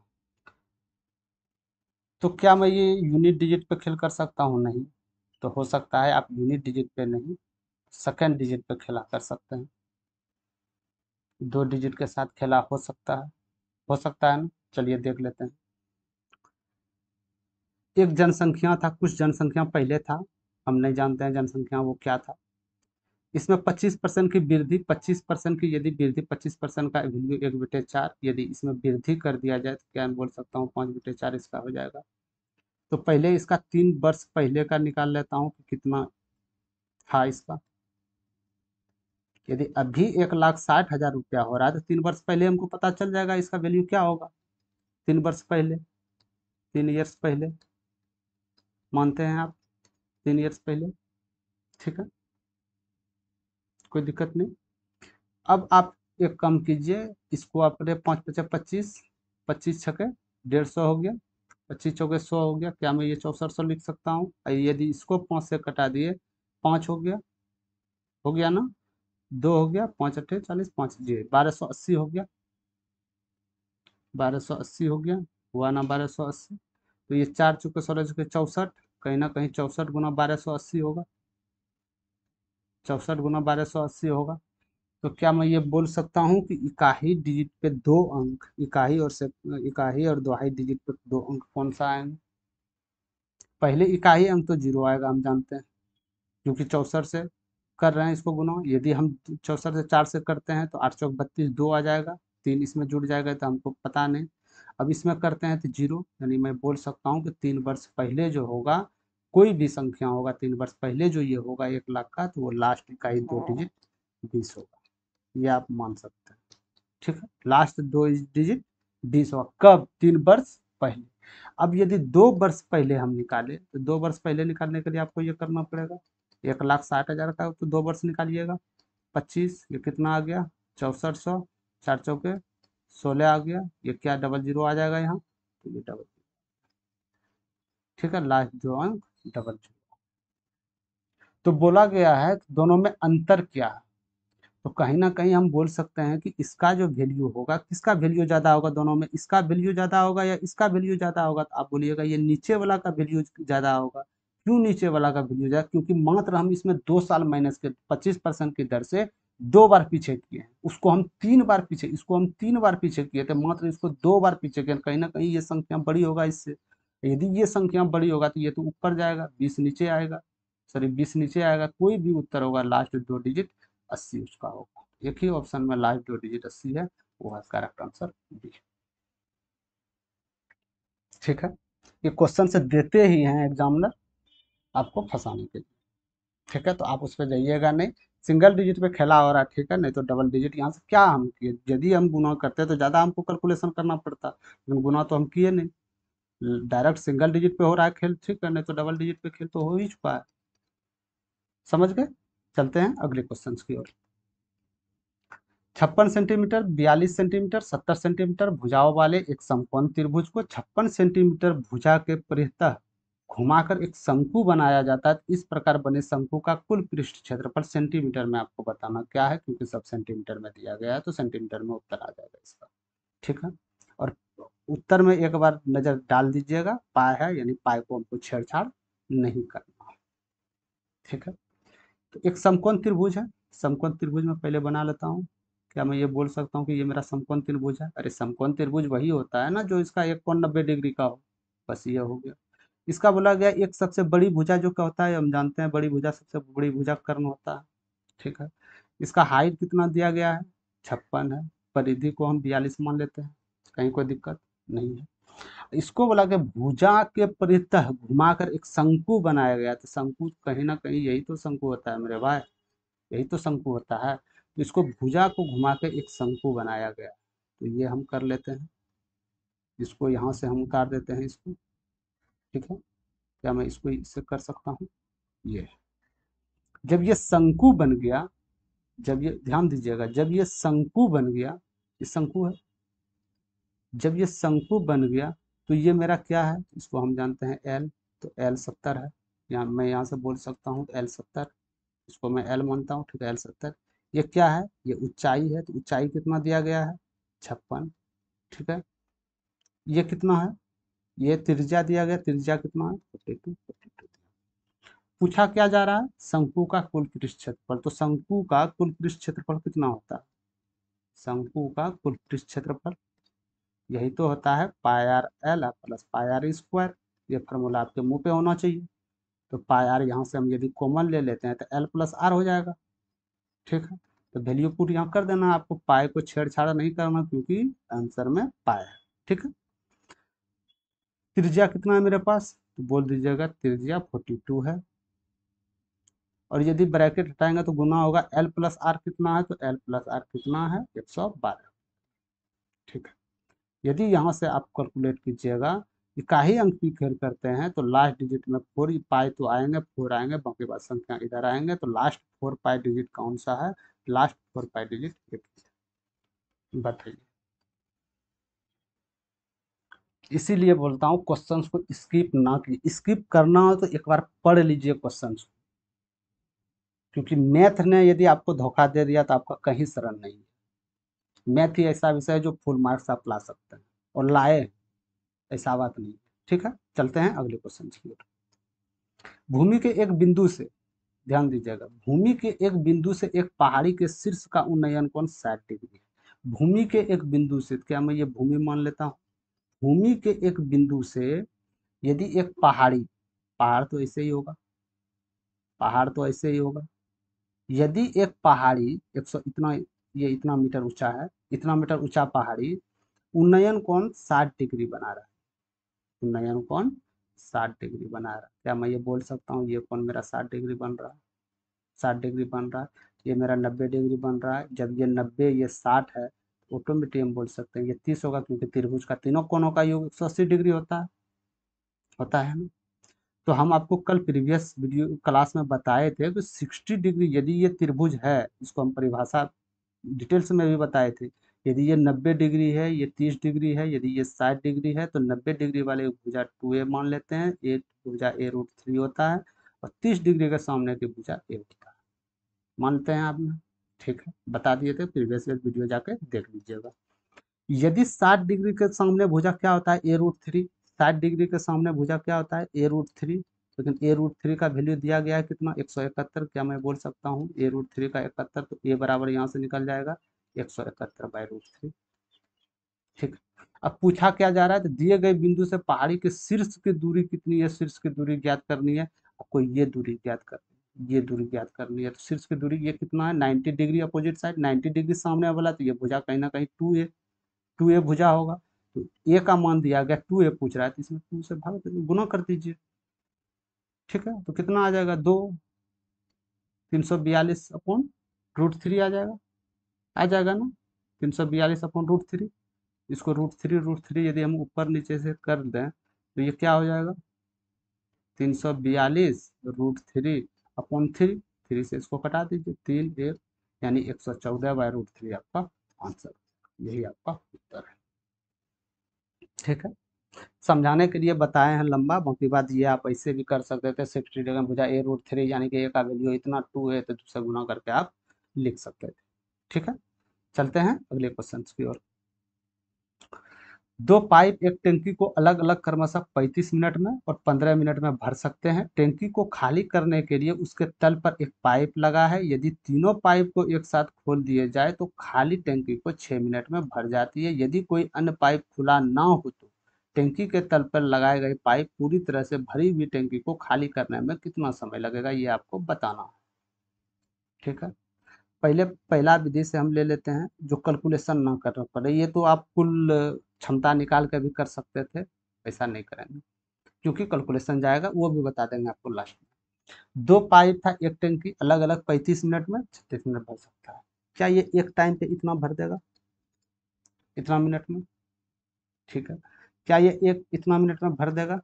[SPEAKER 1] तो क्या मैं ये यूनिट डिजिट पे खेल कर सकता हूँ? नहीं। तो हो सकता है आप यूनिट डिजिट पे नहीं, सेकेंड डिजिट पे खेला कर सकते हैं, 2 डिजिट के साथ खेला हो सकता है, हो सकता है ना। चलिए देख लेते हैं। एक जनसंख्या था, कुछ जनसंख्या पहले था, हम नहीं जानते हैं जनसंख्या वो क्या था। इसमें 25% की वृद्धि, 25% की यदि वृद्धि, 25% का वैल्यू 1/4, यदि इसमें वृद्धि कर दिया जाए तो क्या मैं बोल सकता हूँ 5/4 इसका हो जाएगा। तो पहले इसका 3 वर्ष पहले का निकाल लेता हूँ कि कितना था इसका। यदि अभी 1,60,000 रुपया हो रहा है तो 3 वर्ष पहले हमको पता चल जाएगा इसका वैल्यू क्या होगा। 3 वर्ष पहले, 3 ईयर्स पहले, मानते हैं आप, 3 ईयर्स पहले। ठीक है, कोई दिक्कत नहीं। अब आप एक काम कीजिए, इसको आपने 5×5 = 25, 25 × 150 हो गया, 25 × 100 हो गया, क्या मैं ये 6400 लिख सकता हूँ? यदि इसको 5 से कटा दिए, 5 हो गया ना, 2 हो गया, 5×8 = 40, 5 जी 1280 हो गया, 1280 हो गया, हुआ ना 1280। तो ये 4×16 = 64, कहीं ना कहीं 64 × 1280 होगा, 64 × 1280 होगा। तो क्या मैं ये बोल सकता हूँ कि इकाई डिजिट पे 2 अंक, इकाई और दहाई डिजिट पे 2 अंक कौन सा आएंगे? पहले इकाई अंक तो 0 आएगा, हम जानते हैं, क्योंकि 64 से कर रहे हैं इसको गुना। यदि हम 64 से 4 से करते हैं तो 8×32 2 आ जाएगा, 3 इसमें जुड़ जाएगा, तो हमको पता नहीं। अब इसमें करते हैं तो 0, यानी मैं बोल सकता हूँ कि 3 वर्ष पहले जो होगा, कोई भी संख्या होगा 3 वर्ष पहले जो ये होगा 1,00,000 का, तो वो लास्ट इकाई 2 डिजिट 20 होगा, ये आप मान सकते हैं। ठीक है, लास्ट 2 डिजिट 20 होगा, कब? 3 वर्ष पहले। अब यदि 2 वर्ष पहले हम निकाले तो 2 वर्ष पहले निकालने के लिए आपको ये करना पड़ेगा, 1,60,000 का तो 2 वर्ष निकालिएगा, 25, ये कितना आ गया 6400, 4×4 = 16 आ गया, ये क्या डबल जीरो आ जाएगा यहाँ, तो ये डबल, ठीक है, लास्ट 2 अंक डबल जीरो। तो बोला गया है दोनों में अंतर क्या है, तो कहीं ना कहीं हम बोल सकते हैं कि इसका जो वैल्यू होगा, किसका वैल्यू ज्यादा होगा दोनों में, इसका वैल्यू ज्यादा होगा या इसका वैल्यू ज्यादा होगा? तो आप बोलिएगा ये नीचे वाला का वैल्यू ज्यादा होगा। क्यों नीचे वाला का वैल्यू ज्यादा? क्योंकि मात्र हम इसमें 2 साल माइनस के 25% की दर से 2 बार पीछे किए हैं, उसको हम 3 बार पीछे, इसको हम 3 बार पीछे किए थे, मात्र इसको 2 बार पीछे किए, कहीं ना कहीं ये संख्या बड़ी होगा इससे। यदि ये संख्या बड़ी होगा तो ये तो ऊपर जाएगा, 20 नीचे आएगा, सॉरी 20 नीचे आएगा, कोई भी उत्तर होगा लास्ट 2 डिजिट 80 उसका होगा। एक ही ऑप्शन में लास्ट 2 डिजिट 80 है, वो है करेक्ट आंसर बी। ठीक है, ये क्वेश्चन से देते ही हैं एग्जामिनर आपको फंसाने के लिए। ठीक है, तो आप उस पर जाइएगा नहीं, सिंगल डिजिट पे खेला हो रहा है, ठीक है, नहीं तो डबल डिजिट यहाँ से क्या हम किए, यदि हम गुना करते तो ज़्यादा हमको कैलकुलेशन करना पड़ता, लेकिन गुना तो हम किए नहीं, डायरेक्ट सिंगल डिजिट पे हो रहा है खेल, ठीक है, नहीं तो डबल डिजिट पे खेल तो हो ही चुका है। समझ गए, चलते हैं अगले क्वेश्चन की ओर। 56 सेंटीमीटर, 42 सेंटीमीटर, 70 सेंटीमीटर भुजाओं वाले एक समकोण त्रिभुज को 56 सेंटीमीटर भुजा के परितः घुमाकर एक शंकु बनाया जाता है। इस प्रकार बने शंकु का कुल पृष्ठ क्षेत्रफल सेंटीमीटर में आपको बताना क्या है, क्योंकि सब सेंटीमीटर में दिया गया है तो सेंटीमीटर में उत्तर आ जाएगा इसका। ठीक है, और उत्तर में एक बार नजर डाल दीजिएगा, पाई है यानी पाई को हमको छेड़छाड़ नहीं करना। ठीक है, तो एक समकोण त्रिभुज है, समकोण त्रिभुज में पहले बना लेता हूँ। क्या मैं ये बोल सकता हूँ कि ये मेरा समकोण त्रिभुज है? अरे समकोण त्रिभुज वही होता है ना जो इसका एक कोण 90 डिग्री का हो, बस ये हो गया। इसका बोला गया एक सबसे बड़ी भुजा जो क्या होता है, हम जानते हैं बड़ी भुजा सबसे बड़ी भुजा कर्ण होता है। ठीक है, इसका हाइट कितना दिया गया है? 56 है। परिधि को हम 42 मान लेते हैं, कहीं कोई दिक्कत नहीं है। इसको बोला कि भुजा के परितः घुमाकर एक शंकु बनाया गया, तो शंकु कहीं ना कहीं यही तो शंकु होता है मेरे भाई, यही तो शंकु होता है। तो इसको भुजा को घुमा के एक शंकु बनाया गया, तो ये हम कर लेते हैं, इसको यहाँ से हम उतार देते हैं इसको। ठीक है, क्या मैं इसको इससे कर सकता हूँ? ये जब ये शंकु बन गया, जब ये ध्यान दीजिएगा, जब ये शंकु बन गया, ये शंकु है, जब ये शंकु बन गया तो ये मेरा क्या है, इसको हम जानते हैं एल, तो एल 70 है। यहाँ मैं यहाँ से बोल सकता हूँ एल 70, इसको मैं एल मानता हूँ। ठीक है, एल 70। ये क्या है? ये ऊंचाई है, तो ऊंचाई कितना दिया गया है? 56। ठीक है, ये कितना है? ये त्रिज्या दिया गया, त्रिज्या कितना है? 42। पूछा क्या जा रहा है? शंकु का कुल पृष्ठ क्षेत्रफल, तो शंकु का कुल पृष्ठ क्षेत्रफल कितना होता है? शंकु का कुल पृष्ठ क्षेत्रफल यही तो होता है pi R L plus pi R square. ये फार्मूला आपके मुंह पे होना चाहिए। तो पाई आर यहाँ से हम यदि कॉमन ले लेते हैं तो एल प्लस आर हो जाएगा। ठीक है, तो वैल्यू पुट यहाँ कर देना, आपको पाई को छेड़छाड़ नहीं करना क्योंकि आंसर में पाई है। ठीक है, त्रिज्या कितना है मेरे पास, तो बोल दीजिएगा त्रिज्या 42 है। और यदि ब्रैकेट हटाएंगे तो गुना होगा, एल प्लस आर कितना है, तो एल प्लस आर कितना है? 112। ठीक है, यदि यहाँ से आप कैलकुलेट कीजिएगा कि काहे अंक की खेल करते हैं, तो लास्ट डिजिट में 4 पाई तो आएंगे, 4 आएंगे, बाकी बात संख्या इधर आएंगे, तो लास्ट 4 पाई डिजिट कौन सा है? लास्ट 4 पाई डिजिट 8। बताइए, इसीलिए बोलता हूँ क्वेश्चंस को स्किप ना कीजिए, स्किप करना हो तो एक बार पढ़ लीजिए क्वेश्चंस, क्योंकि मैथ ने यदि आपको धोखा दे दिया तो आपका कहीं शरण नहीं है। मैथ ही ऐसा विषय है जो फुल मार्क्स आप ला सकते हैं, और लाए, ऐसा बात नहीं है। ठीक है, चलते हैं अगले क्वेश्चन की ओर। भूमि के एक बिंदु से, ध्यान दीजिएगा, भूमि के एक बिंदु से एक पहाड़ी के शीर्ष का उन्नयन कोण 60 डिग्री है। भूमि के एक बिंदु से, क्या मैं ये भूमि मान लेता हूँ? भूमि के एक बिंदु से यदि एक पहाड़ी, पहाड़ तो ऐसे ही होगा, पहाड़ तो ऐसे ही होगा, यदि एक पहाड़ी 100 इतना, ये इतना मीटर ऊंचा है, इतना मीटर ऊंचा पहाड़ी उन्नयन कोण 60 डिग्री बना रहा है, उन्नयन कोण 60 डिग्री बना रहा है, क्या मैं ये बोल सकता हूँ ये कोण मेरा 60 डिग्री बन रहा है? 60 डिग्री बन रहा है, ये मेरा 90 डिग्री बन रहा है। जब ये 90 ये 60 है, ऑटोमेटिक हम बोल सकते हैं ये 30 होगा, क्योंकि त्रिभुज का तीनों कोणों का योग 180 डिग्री होता है ना। तो हम आपको कल प्रीवियस वीडियो क्लास में बताए थे कि 60 डिग्री यदि ये त्रिभुज है, इसको हम परिभाषा डिटेल्स में भी बताए थे। यदि ये 90 डिग्री है, ये 30 डिग्री है, यदि ये 60 डिग्री है, तो 90 डिग्री वाले भुजा 2a मान लेते हैं, ए भुजा a√3 होता है, और 30 डिग्री के सामने की भुजा a होता है। मानते हैं आपने? ठीक है, बता दिए थे, प्रीवियस वीडियो जाके देख लीजिएगा। यदि 60 डिग्री के सामने भुजा क्या होता है? a√3। 60 डिग्री के सामने भुजा क्या होता है? a√3। लेकिन a√3 का वैल्यू दिया गया है कितना? 171। क्या मैं बोल सकता हूँ a√3 का 71, तो a बराबर यहाँ से निकल जाएगा 171/√3। ठीक, अब पूछा क्या जा रहा है, तो दिए गए बिंदु से पहाड़ी के शीर्ष की दूरी कितनी है? शीर्ष की दूरी ज्ञात करनी है आपको, ये दूरी ज्ञात करनी है, ये दूरी ज्ञात करनी है। तो शीर्ष की दूरी ये कितना है? 90 डिग्री अपोजिट साइड, 90 डिग्री सामने वाला, तो ये भुजा कहीं ना कहीं 2a भुजा होगा। तो ए का मान दिया गया 2a पूछ रहा है, तो इसमें 2 से भाग गुना कर दीजिए। ठीक है, तो कितना आ जाएगा? 2 342/√3 आ जाएगा, आ जाएगा ना? 342/√3। इसको √3 यदि हम ऊपर नीचे से कर दें तो ये क्या हो जाएगा? 342√3/3। 3 से इसको कटा दीजिए, 3 1 यानी 114/√3 आपका आंसर, यही आपका उत्तर है। ठीक है, समझाने के लिए बताए हैं लंबा, बाकी बात ये आप ऐसे भी कर सकते थे 60 डिग्री भुजा a√3 यानी कि a का वैल्यू इतना 2 है तो 2 से गुना करके आप लिख सकते थे। ठीक है, चलते हैं अगले क्वेश्चन की ओर। दो पाइप एक टंकी को अलग अलग क्रमशः 35 मिनट में और 15 मिनट में भर सकते हैं। टंकी को खाली करने के लिए उसके तल पर एक पाइप लगा है। यदि तीनों पाइप को एक साथ खोल दिए जाए तो खाली टंकी को 6 मिनट में भर जाती है। यदि कोई अन्य पाइप खुला ना हो तो टंकी के तल पर लगाए गए पाइप पूरी तरह से भरी हुई टंकी को खाली करने में कितना समय लगेगा, ये आपको बताना है। ठीक है, पहले पहला विधि से हम ले लेते हैं जो कैलकुलेशन ना करना पड़े। ये तो आप कुल क्षमता निकाल के भी कर सकते थे, ऐसा नहीं करेंगे क्योंकि कैलकुलेशन जाएगा, वो भी बता देंगे आपको लास्ट में। दो पाइप था, एक टंकी अलग अलग 35 मिनट में 36 मिनट भर सकता है। क्या ये एक टाइम पे इतना भर देगा, इतना मिनट में? ठीक है, क्या ये एक इतना मिनट में भर देगा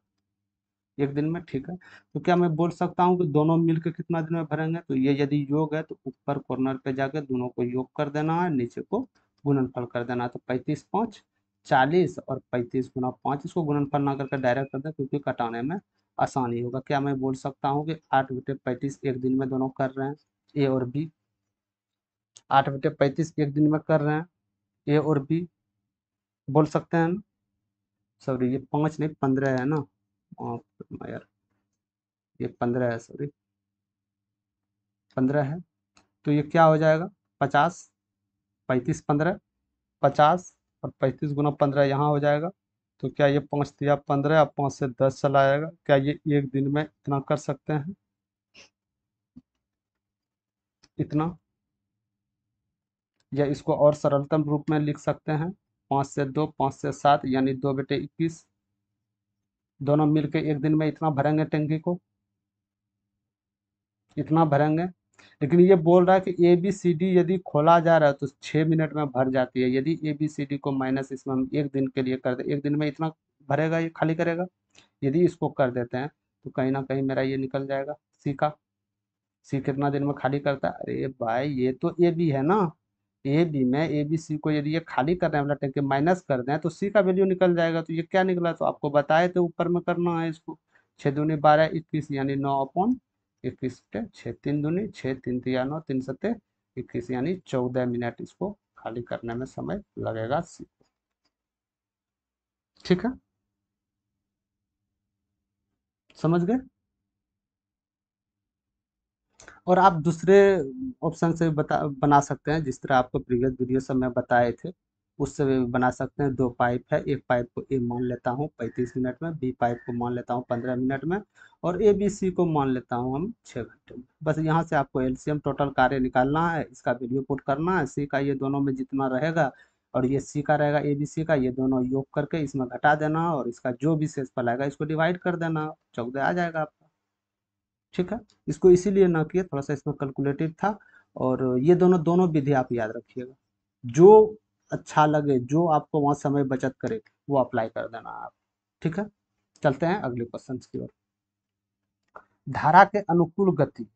[SPEAKER 1] एक दिन में? ठीक है, तो क्या मैं बोल सकता हूँ कि दोनों मिलकर कितना दिन में भरेंगे? तो ये यदि योग है तो ऊपर कॉर्नर पे जाके दोनों को योग कर देना है, नीचे को गुणनफल कर देना है। तो 35 5 40 और 35 × 5, इसको गुणनफल ना करके डायरेक्ट कर दे क्योंकि कटाने में आसानी होगा। क्या मैं बोल सकता हूँ कि 8/35 एक दिन में दोनों कर रहे हैं, ए और बी। 8/35 एक दिन में कर रहे हैं, ए और बी, बोल सकते हैं ना? सॉरी, ये 5 नहीं 15 है ना, यार ये 15 है, सॉरी 15 है। तो ये क्या हो जाएगा, 50, 35 15 50 और 35 × 15 यहाँ हो जाएगा। तो क्या ये 5×3 = 15 और 5 से 10 चला आएगा? क्या ये एक दिन में इतना कर सकते हैं, इतना? या इसको और सरलतम रूप में लिख सकते हैं, 5 से 2 5 से 7 यानी 2/21, दोनों मिलके एक दिन में इतना भरेंगे टंकी को, इतना भरेंगे। लेकिन ये बोल रहा है कि ए बी सी डी यदि खोला जा रहा है तो 6 मिनट में भर जाती है। यदि ए बी सी डी को माइनस इसमें हम एक दिन के लिए कर दे, एक दिन में इतना भरेगा, ये खाली करेगा। यदि इसको कर देते हैं तो कहीं ना कहीं मेरा ये निकल जाएगा सी का। सी कितना दिन में खाली करता है? अरे भाई ये तो ए बी है ना, ए बी में ए बी सी को यदि ये खाली करने वाला टैंक माइनस कर दें तो सी का वैल्यू निकल जाएगा। तो ये क्या निकला, तो आपको बताए थे ऊपर में करना है इसको। 6×2 = 12 21 यानी 9/21 पे 6×3 = 6 3×3 = 9 3×7 = 21 यानी 14 मिनट इसको खाली करने में समय लगेगा सी को। ठीक है, समझ गए? और आप दूसरे ऑप्शन से बना सकते हैं, जिस तरह आपको प्रीवियस वीडियो से मैं बताए थे उससे भी बना सकते हैं। दो पाइप है, एक पाइप को ए मान लेता हूँ 35 मिनट में, बी पाइप को मान लेता हूँ 15 मिनट में और ए बी सी को मान लेता हूँ हम 6 घंटे में। बस यहाँ से आपको एलसीएम टोटल कार्य निकालना है, इसका वैल्यू पुट करना है। सी का ये दोनों में जितना रहेगा और ये सी का रहेगा ए बी सी का, ये दोनों योग करके इसमें घटा देना और इसका जो भी शेषफल आएगा इसको डिवाइड कर देना, 14 आ जाएगा आपका। ठीक है, इसको इसीलिए ना किया, थोड़ा सा इसमें कैलकुलेटिव था। और ये दोनों दोनों विधि आप याद रखिएगा, जो अच्छा लगे, जो आपको वहाँ समय बचत करे वो अप्लाई कर देना आप। ठीक है, चलते हैं अगले क्वेश्चन की ओर। धारा के अनुकूल गति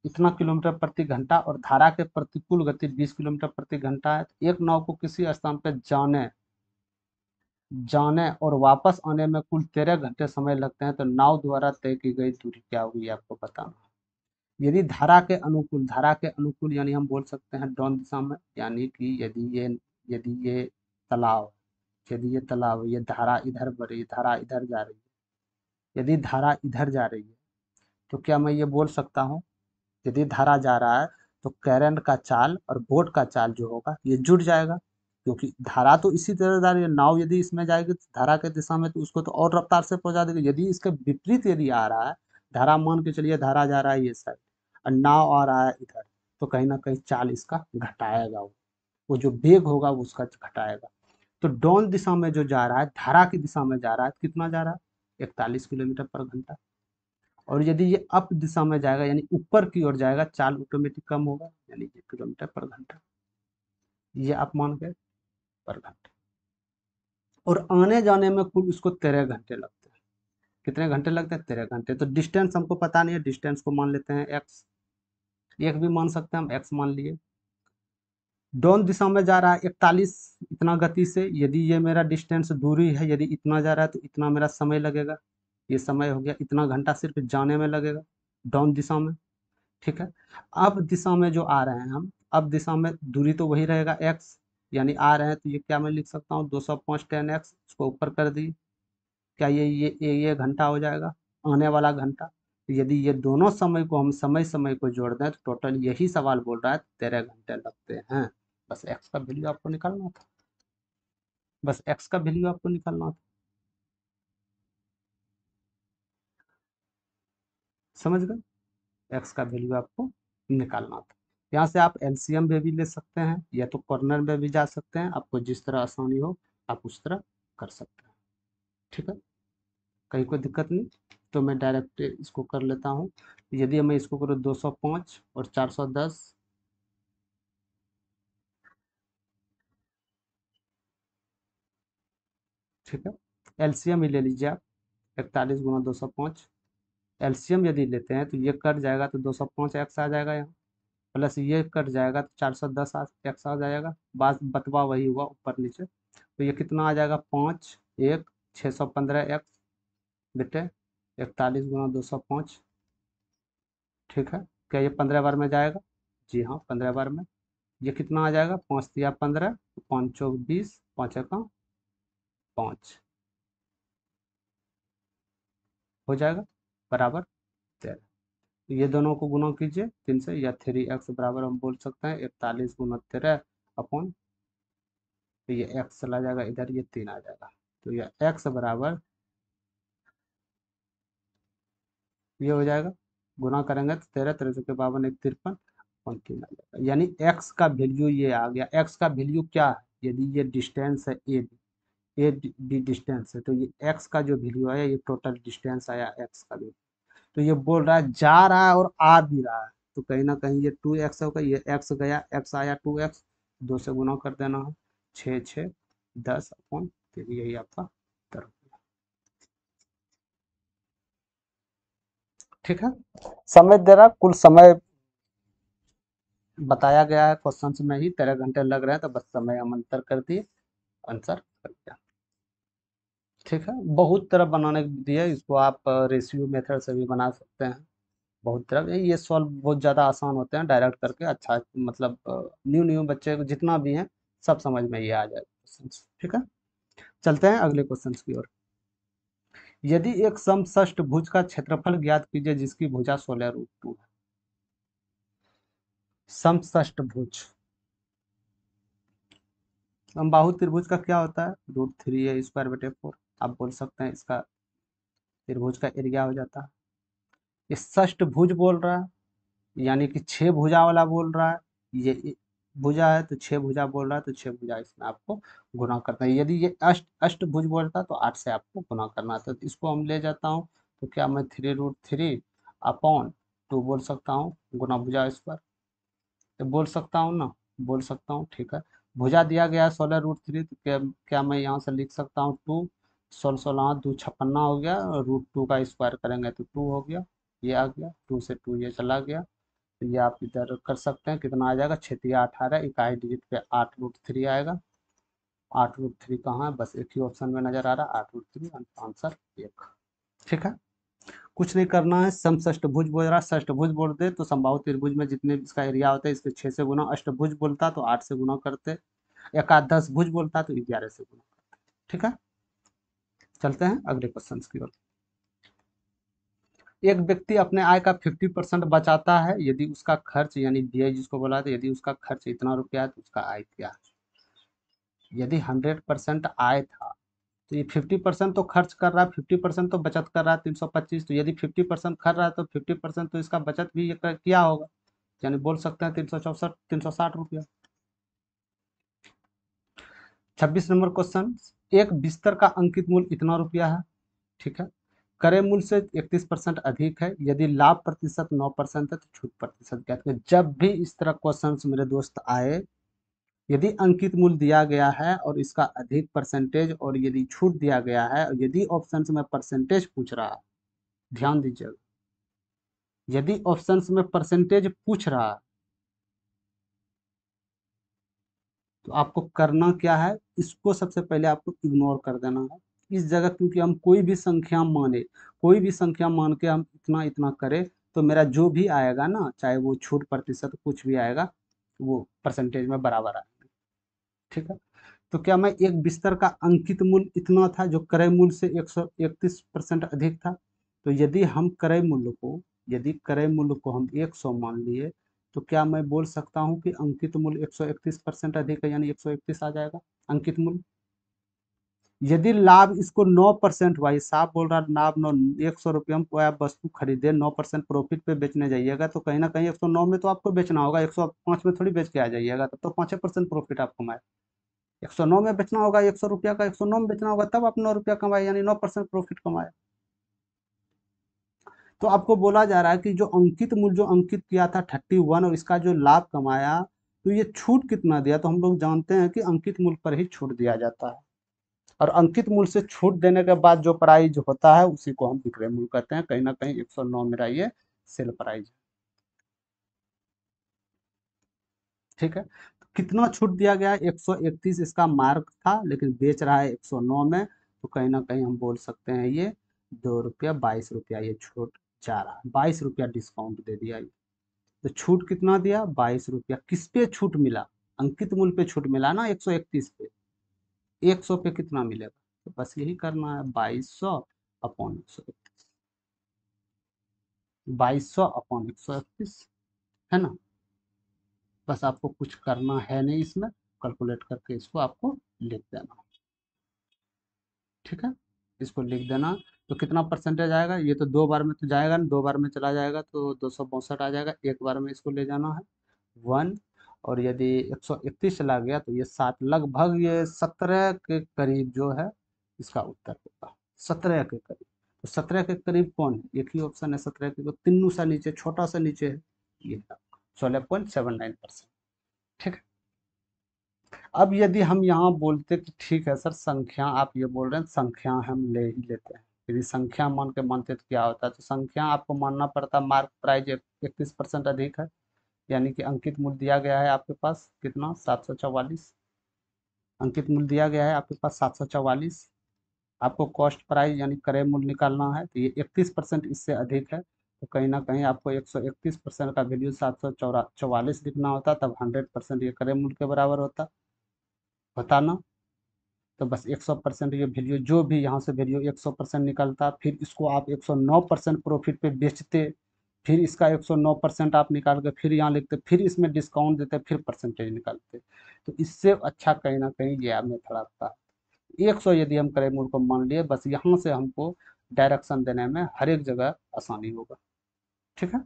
[SPEAKER 1] इतना किलोमीटर प्रति घंटा और धारा के प्रतिकूल गति 20 किलोमीटर प्रति घंटा है। एक नाव को किसी स्थान पर जाने जाने और वापस आने में कुल 13 घंटे समय लगते हैं, तो नाव द्वारा तय की गई दूरी क्या होगी, आपको बताना। यदि धारा के अनुकूल यानी हम बोल सकते हैं डाउन दिशा में, यानी कि यदि ये तालाब यदि ये तालाब, ये धारा इधर बढ़ रही है, धारा इधर जा रही है। यदि धारा इधर जा रही है तो क्या मैं ये बोल सकता हूँ, यदि धारा जा रहा है तो करंट का चाल और बोट का चाल जो होगा ये जुड़ जाएगा, क्योंकि धारा तो इसी तरह जा रही है। नाव यदि इसमें जाएगी धारा के दिशा में तो उसको तो और रफ्तार से पहुंचा देगी। यदि इसके विपरीत यदि आ रहा है, धारा मान के चलिए धारा जा रहा है ये साइड और नाव आ रहा है इधर, तो कहीं ना कहीं चाल इसका घटाएगा, वो जो वेग होगा वो उसका घटाएगा। तो डाउन दिशा में जो जा रहा है, धारा की दिशा में जा रहा है, कितना जा रहा है, 41 किलोमीटर पर घंटा। और यदि ये अप दिशा में जाएगा यानी ऊपर की ओर जाएगा, चाल ऑटोमेटिक कम होगा यानी 1 किलोमीटर पर घंटा। ये आप मान गए पर घंटा। और आने जाने में कुल इसको 13 घंटे लगते हैं। कितने घंटे लगते हैं, 13 घंटे। तो डिस्टेंस हमको पता नहीं है, डिस्टेंस को मान लेते हैं एक्स, एक भी मान सकते हैं हम, एक्स मान लिए। डाउन दिशा में जा रहा है 41 इतना गति से, यदि ये मेरा डिस्टेंस दूरी है, यदि इतना जा रहा है तो इतना मेरा समय लगेगा, ये समय हो गया, इतना घंटा सिर्फ जाने में लगेगा डाउन दिशा में। ठीक है, अब दिशा में जो आ रहे हैं हम, अब दिशा में दूरी तो वही रहेगा x, यानी आ रहे हैं तो ये क्या मैं लिख सकता हूँ 205 10x, इसको ऊपर कर दी, क्या ये घंटा हो जाएगा, आने वाला घंटा। तो यदि ये दोनों समय को हम समय समय को जोड़ दें तो टोटल यही सवाल बोल रहा है 13 घंटे लगते हैं। बस एक्स का वैल्यू आपको निकालना था, बस एक्स का वैल्यू आपको निकालना था, समझ गए, एक्स का वैल्यू आपको निकालना था। यहाँ से आप एलसीएम में भी ले सकते हैं या तो कॉर्नर में भी जा सकते हैं, आपको जिस तरह आसानी हो आप उस तरह कर सकते हैं। ठीक है, कहीं कोई दिक्कत नहीं, तो मैं डायरेक्ट इसको कर लेता हूँ। यदि मैं इसको करूँ 205 और 410, ठीक है, एलसीएम ही ले लीजिए आप, 41 × 205, एलसीएम यदि लेते हैं तो ये कट जाएगा तो 205 एक्स आ जाएगा यहाँ, प्लस ये कट जाएगा तो 410 एक्स आ जाएगा, बात बतवा वही हुआ ऊपर नीचे, तो ये कितना आ जाएगा 5 1 615 एक्स बेटे, 41 × 205। ठीक है, क्या ये 15 बार में जाएगा? जी हाँ, 15 बार में। ये कितना आ जाएगा, 5 × 3 = 15, 5 चौक 20, 5 एका 5 हो जाएगा बराबर 13। तो ये दोनों को गुना कीजिए 3 से, या 3x बराबर हम बोल सकते हैं 41 × 13 अपॉन, तो ये x चला जाएगा इधर, ये 3 आ जाएगा, तो ये x बराबर, ये हो जाएगा, गुना करेंगे तो 13 13 के 52 1 53 और 3 आ जाएगा, यानी x का वैल्यू ये आ गया। x का वैल्यू क्या है, यदि ये डिस्टेंस है ए बी डिस्टेंस है, तो ये x का जो वैल्यू आया ये टोटल डिस्टेंस आया x का वैल्यू। तो ये बोल रहा है जा रहा है और आ भी रहा है, तो कहीं ना कहीं ये 2x होगा, ये x गया, x आया 2x, 2 से गुना कर देना है, 6 6 10 अपॉन, फिर यही आपका उत्तर होगा। ठीक है, समय दे रहा, कुल समय बताया गया है क्वेश्चन में ही, 13 घंटे लग रहे हैं, तो बस समय हम अंतर कर दिए, आंसर कर दिया। ठीक है, बहुत तरह बनाने की विधि है, इसको आप रेशियो मेथड से भी बना सकते हैं, बहुत तरह ये सॉल्व बहुत ज़्यादा आसान होते हैं, डायरेक्ट करके अच्छा, मतलब न्यू न्यू बच्चे को जितना भी हैं सब समझ में ये आ जाएगा क्वेश्चन। ठीक है, चलते हैं अगले क्वेश्चन की ओर। यदि एक समषष्ठभुज का क्षेत्रफल ज्ञात कीजिए जिसकी भुजा 16√2 है। समषष्ठभुज, समबाहु त्रिभुज का क्या होता है, √3a² / 4, आप बोल सकते हैं इसका त्रिभुज का एरिया हो जाता है। ये षष्ठभुज बोल रहा है, यानी कि 6 भुजा वाला बोल रहा है, ये भुजा है तो 6 भुजा बोल रहा है, तो 6 भुजा इसमें आपको गुना करना है। यदि ये अष्टभुज बोलता तो 8 से आपको गुना करना था, तो इसको हम ले जाता हूँ, तो क्या मैं 3√3 अपॉन 2 बोल सकता हूँ, गुना भुजा स्क्वायर, तो बोल सकता हूँ ना, बोल सकता हूँ। ठीक है, भुजा दिया गया है 16√3, तो क्या मैं यहाँ से लिख सकता हूँ 2, 16 16 2 56 हो गया, √2 का स्क्वायर करेंगे तो 2 हो गया, ये आ गया, 2 से 2 ये चला गया, तो ये आप इधर कर सकते हैं, कितना आ जाएगा 6×3 = 18, इकाई डिजिट पे 8√3 आएगा, 8√3 कहाँ है, बस एक ही ऑप्शन में नजर आ रहा है 8√3, आंसर 1। ठीक है, कुछ नहीं करना है, समषष्ठभुज बोल रहा है, षष्ठभुज बोल दे तो समबाहु त्रिभुज में जितने भी इसका एरिया होता है इसके 6 से गुना, अष्टभुज बोलता तो 8 से गुना करते, एकादश भुज बोलता तो 11 से गुना करते। ठीक है, चलते हैं अगले क्वेश्चन की ओर। एक व्यक्ति अपने आय का 50% बचाता है, यदि उसका खर्च यानी व्यय जिसको बोला था, यदि उसका खर्च इतना रुपया है तो उसका आय क्या है। यदि 100% आय था तो ये 50% तो खर्च कर रहा है, 50% तो बचत कर रहा है 325, तो यदि 50% खर्च रहा है तो 50% तो इसका बचत भी ये किया होगा, यानी बोल सकते हैं 364 360 रुपया। 26 नंबर क्वेश्चन, एक बिस्तर का अंकित मूल्य इतना रुपया है। ठीक है, क्रय मूल्य से 31% अधिक है, यदि लाभ प्रतिशत 9% है तो छूट प्रतिशत ज्ञात करें। जब भी इस तरह क्वेश्चन मेरे दोस्त आए, यदि अंकित मूल्य दिया गया है और इसका अधिक परसेंटेज और यदि छूट दिया गया है और यदि ऑप्शन में परसेंटेज पूछ रहा है, ध्यान दीजिएगा, यदि ऑप्शन में परसेंटेज पूछ रहा है तो आपको करना क्या है, इसको सबसे पहले आपको इग्नोर कर देना है इस जगह, क्योंकि हम कोई भी संख्या मान के हम इतना इतना करें तो मेरा जो भी आएगा ना, चाहे वो छूट प्रतिशत कुछ भी आएगा, वो परसेंटेज में बराबर आएगा। ठीक है। तो क्या मैं एक बिस्तर का अंकित मूल्य इतना था जो क्रय मूल्य से 131% अधिक था। तो यदि क्रय मूल्य को हम 100 मान लिए, तो क्या मैं बोल सकता हूँ कि अंकित मूल्य 131% अधिक है, यानी 131 आ जाएगा अंकित मूल्य। यदि लाभ इसको 9% हुआ, ये साफ बोल रहा है, लाभ 9, 100 रुपये हम कोई आप वस्तु खरीदे 9% प्रॉफिट पे बेचने जाइएगा, तो कहीं ना कहीं 109 में तो आपको बेचना होगा, 105 में थोड़ी बेच के आ जाइएगा, तब तो 5% प्रॉफिट आप कमाए। 109 में बेचना होगा, 100 रुपया का 109 में बेचना होगा, तब आप 9 रुपया कमाए, यानी 9% प्रॉफिट कमाए। तो आपको बोला जा रहा है कि जो अंकित मूल्य जो अंकित किया था 31 और इसका जो लाभ कमाया, तो ये छूट कितना दिया, तो हम लोग जानते हैं कि अंकित मूल्य पर ही छूट दिया जाता है, और अंकित मूल्य से छूट देने के बाद जो प्राइस होता है उसी को हम विक्रय मूल्य कहते हैं। कहीं ना कहीं 109 मेरा ये सेल प्राइस है। ठीक है। तो कितना छूट दिया गया, 131 इसका मार्क था, लेकिन बेच रहा है 109 में, तो कहीं ना कहीं हम बोल सकते हैं ये 2 रुपया 22 रुपया ये छूट जा रहा है, 22 रुपया डिस्काउंट दे दिया ये। तो छूट कितना दिया, 22 रुपया। किस पे छूट मिला, अंकित मूल्य पे छूट मिला ना 131 पे, 100 पे कितना मिलेगा, तो बस यही करना है, 2200 अपॉन 131, 2200 अपॉन 131, है ना। बस आपको कुछ करना है नहीं इसमें, कैलकुलेट करके इसको आपको लिख देना। ठीक है। इसको लिख देना। तो कितना परसेंटेज आएगा, ये तो 2 बार में तो जाएगा ना, 2 बार में चला जाएगा तो 262 आ जाएगा, एक बार में इसको ले जाना है 1। और यदि 131 चला गया तो ये 7, लगभग ये 17 के करीब जो है इसका उत्तर होगा, 17 के करीब। तो 17 के करीब कौन है, एक ही ऑप्शन है 17 के, तो तीनों सा नीचे, छोटा सा नीचे है ये 16.79%। ठीक है। अब यदि हम यहाँ बोलते कि ठीक है सर संख्या, आप ये बोल रहे हैं संख्या हम ले ही लेते हैं, यदि संख्या मान के मानते तो क्या होता है, तो संख्या आपको मानना पड़ता, मार्क प्राइस 31% अधिक है, यानी कि अंकित मूल्य दिया गया है आपके पास कितना, 744। अंकित मूल्य दिया गया है आपके पास 744। आपको कॉस्ट प्राइस यानी क्रय मूल्य निकालना है, तो ये 31% इससे अधिक है, तो कहीं ना कहीं आपको 131% का वैल्यू 744 लिखना होता, तब 100% ये क्रय मूल्य के बराबर होता ना। तो बस 100% ये वैल्यू जो भी यहाँ से वैल्यू 100% निकलता, फिर इसको आप 109% प्रॉफिट पे बेचते, फिर इसका 109% आप निकाल के फिर यहाँ लिखते, फिर इसमें डिस्काउंट देते, फिर परसेंटेज निकालते। तो इससे अच्छा कहीं ना कहीं ये मेथड आपका 100 यदि हम करें मूल को मान लिए, बस यहाँ से हमको डायरेक्शन देने में हर एक जगह आसानी होगा। ठीक है।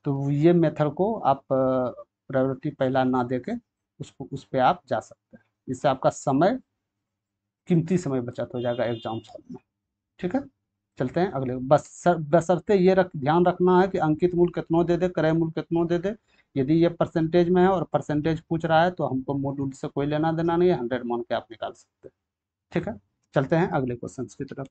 [SPEAKER 1] तो ये मेथड को आप प्रायोरिटी पहला ना देके उसको उस पर आप जा सकते हैं, इससे आपका समय, कीमती समय बचत हो जाएगा एग्जाम हॉल में। ठीक है। चलते हैं अगले, बशर्ते ये ध्यान रखना है कि अंकित मूल्य कितनों दे दे, क्रय मूल्य कितनों दे दे। यदि ये परसेंटेज में है और परसेंटेज पूछ रहा है तो हमको मूल मूल्य से कोई लेना देना नहीं है, 100 मान के आप निकाल सकते हैं। ठीक है। चलते हैं अगले क्वेश्चन की तरफ।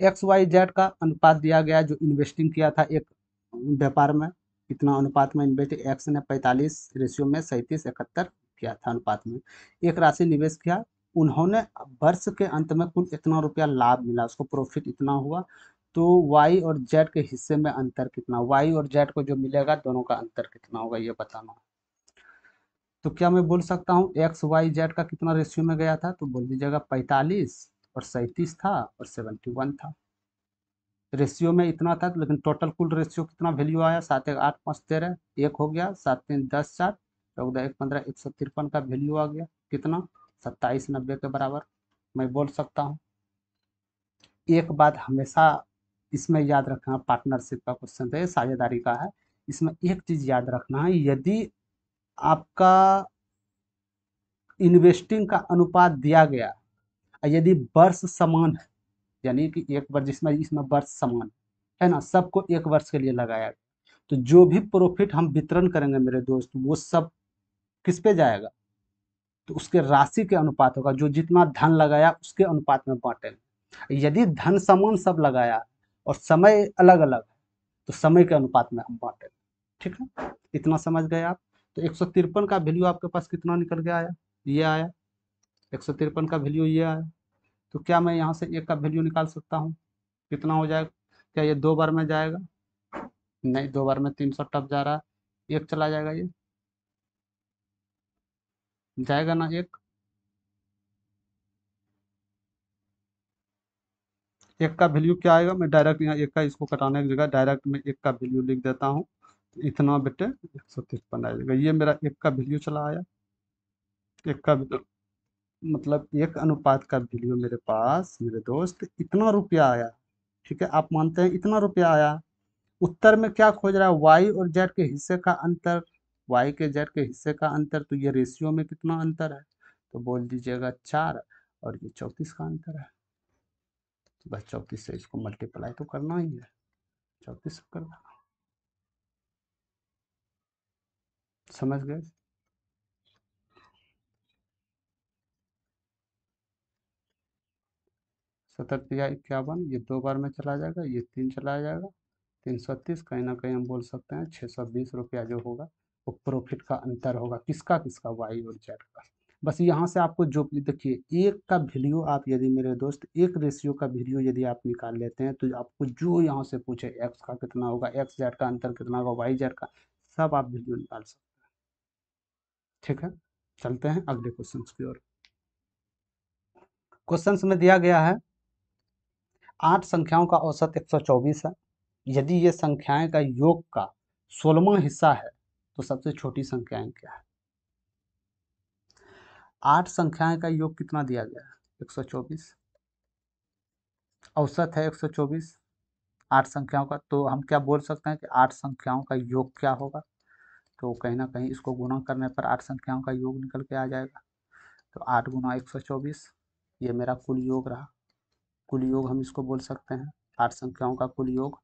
[SPEAKER 1] एक्स वाई जेड का अनुपात दिया गया जो इन्वेस्टिंग किया था एक व्यापार में, कितना अनुपात में इन्वेस्ट, एक्स ने 45 रेशियो में 3771 किया था अनुपात में, एक राशि निवेश किया, उन्होंने वर्ष के अंत में कुल इतना रुपया लाभ मिला, उसको प्रॉफिट इतना हुआ, तो वाई और जेड के हिस्से में अंतर कितना, वाई और जेड को जो मिलेगा दोनों का अंतर कितना होगा ये बताना है। तो क्या मैं बोल सकता हूँ एक्स वाई जेड का कितना रेशियो में गया था, तो बोल दीजिएगा 45 और 37 था और 71 था, रेशियो में इतना था, लेकिन टोटल कुल रेशियो कितना वैल्यू आया, 7 1 8 5 13, एक हो गया, 7 3 10 4 14 1 15, 153 का वैल्यू आ गया, कितना 2790 के बराबर। मैं बोल सकता हूँ। एक बात हमेशा इसमें याद रखना, पार्टनरशिप का क्वेश्चन है, साझेदारी का है, इसमें एक चीज याद रखना है, यदि आपका इन्वेस्टिंग का अनुपात दिया गया, यदि वर्ष समान है, यानी कि एक वर्ष जिसमें इसमें वर्ष समान है ना, सबको एक वर्ष के लिए लगाया गया, तो जो भी प्रॉफिट हम वितरण करेंगे मेरे दोस्त, वो सब किस पे जाएगा, तो उसके राशि के अनुपात होगा, जो जितना धन लगाया उसके अनुपात में बांटेंगे। यदि धन समान सब लगाया और समय अलग अलग है, तो समय के अनुपात में हम बांटेंगे। ठीक है। इतना समझ गए आप। तो 153 का वैल्यू आपके पास कितना निकल के आया, ये आया 153 का वैल्यू ये आया। तो क्या मैं यहाँ से एक का वैल्यू निकाल सकता हूँ, कितना हो जाएगा, क्या ये 2 बार में जाएगा, नहीं 2 बार में 300 टप जा रहा है, एक चला जाएगा, ये जाएगा ना एक, एक का वैल्यू क्या आएगा, मैं डायरेक्ट यहाँ एक का इसको कटाने की जगह डायरेक्ट मैं एक का वैल्यू लिख देता हूँ, इतना बेटे 153 आ जाएगा, ये मेरा एक का वैल्यू चला आया, एक का मतलब एक अनुपात का वैल्यू मेरे पास मेरे दोस्त इतना रुपया आया। ठीक है, आप मानते हैं इतना रुपया आया। उत्तर में क्या खोज रहा है, वाई और जेड के हिस्से का अंतर, वाई के जेड के हिस्से का अंतर, तो ये रेशियो में कितना अंतर है, तो बोल दीजिएगा 4, और ये 34 का अंतर है। तो बस 34 से इसको मल्टीप्लाई तो करना ही है, 34 करना, समझ गए। 7×51, ये 2 बार में चला जाएगा, ये 3 चला जाएगा, 330, कहीं ना कहीं हम बोल सकते हैं 620 रुपया जो होगा वो प्रॉफिट का अंतर होगा, किसका किसका, वाई और जेड का। बस यहाँ से आपको जो देखिए एक का वैल्यू आप यदि मेरे दोस्त एक रेशियो का वैल्यू यदि आप निकाल लेते हैं तो आपको जो यहाँ से पूछे एक्स का कितना होगा, एक्स जेड का अंतर कितना होगा, वाई जेड का, सब आप वैल्यू निकाल सकते हैं। ठीक है, चलते हैं अगले क्वेश्चन की ओर। क्वेश्चन में दिया गया है 8 संख्याओं का औसत 124 है, यदि ये संख्याएं का योग का 16वां हिस्सा है तो सबसे छोटी संख्याएं क्या है। 8 संख्याएं का योग कितना दिया गया है, 124, औसत है 124, 8 संख्याओं का, तो हम क्या बोल सकते हैं कि 8 संख्याओं का योग क्या होगा, तो कहीं ना कहीं इसको गुणा करने पर 8 संख्याओं का योग निकल के आ जाएगा। तो 8 गुना 124, ये मेरा कुल योग रहा, कुल योग हम इसको बोल सकते हैं, 8 संख्याओं का कुल योग,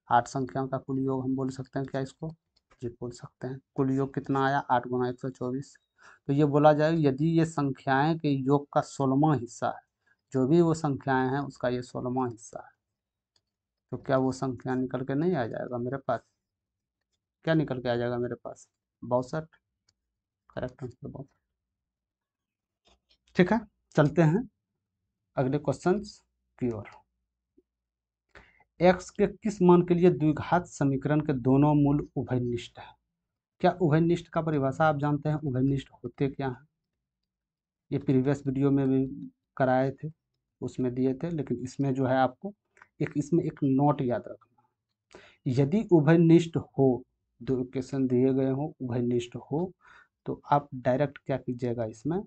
[SPEAKER 1] 8 संख्याओं का कुल योग हम बोल सकते हैं क्या इसको, जी बोल सकते हैं। कुल योग कितना आया, 8 गुना 124, तो ये बोला जाए यदि ये संख्याएं के योग का 16वां हिस्सा है, जो भी वो संख्याएं हैं उसका ये 16वां हिस्सा है, तो क्या वो संख्या निकल के नहीं आ जाएगा मेरे पास, क्या निकल के आ जाएगा मेरे पास, 62, करेक्ट आंसर 62। ठीक है, चलते हैं अगले क्वेश्चन की ओर। एक्स के किस मान के लिए द्विघात समीकरण के दोनों मूल उभयनिष्ठ है। क्या उभयनिष्ठ का परिभाषा आप जानते हैं, उभयनिष्ठ होते क्या हैं, ये प्रीवियस वीडियो में भी कराए थे, उसमें दिए थे, लेकिन इसमें जो है आपको एक इसमें एक नोट याद रखना, यदि उभयनिष्ठ हो, दो इक्वेशन दिए गए हो उभयनिष्ठ हो, तो आप डायरेक्ट क्या कीजिएगा इसमें,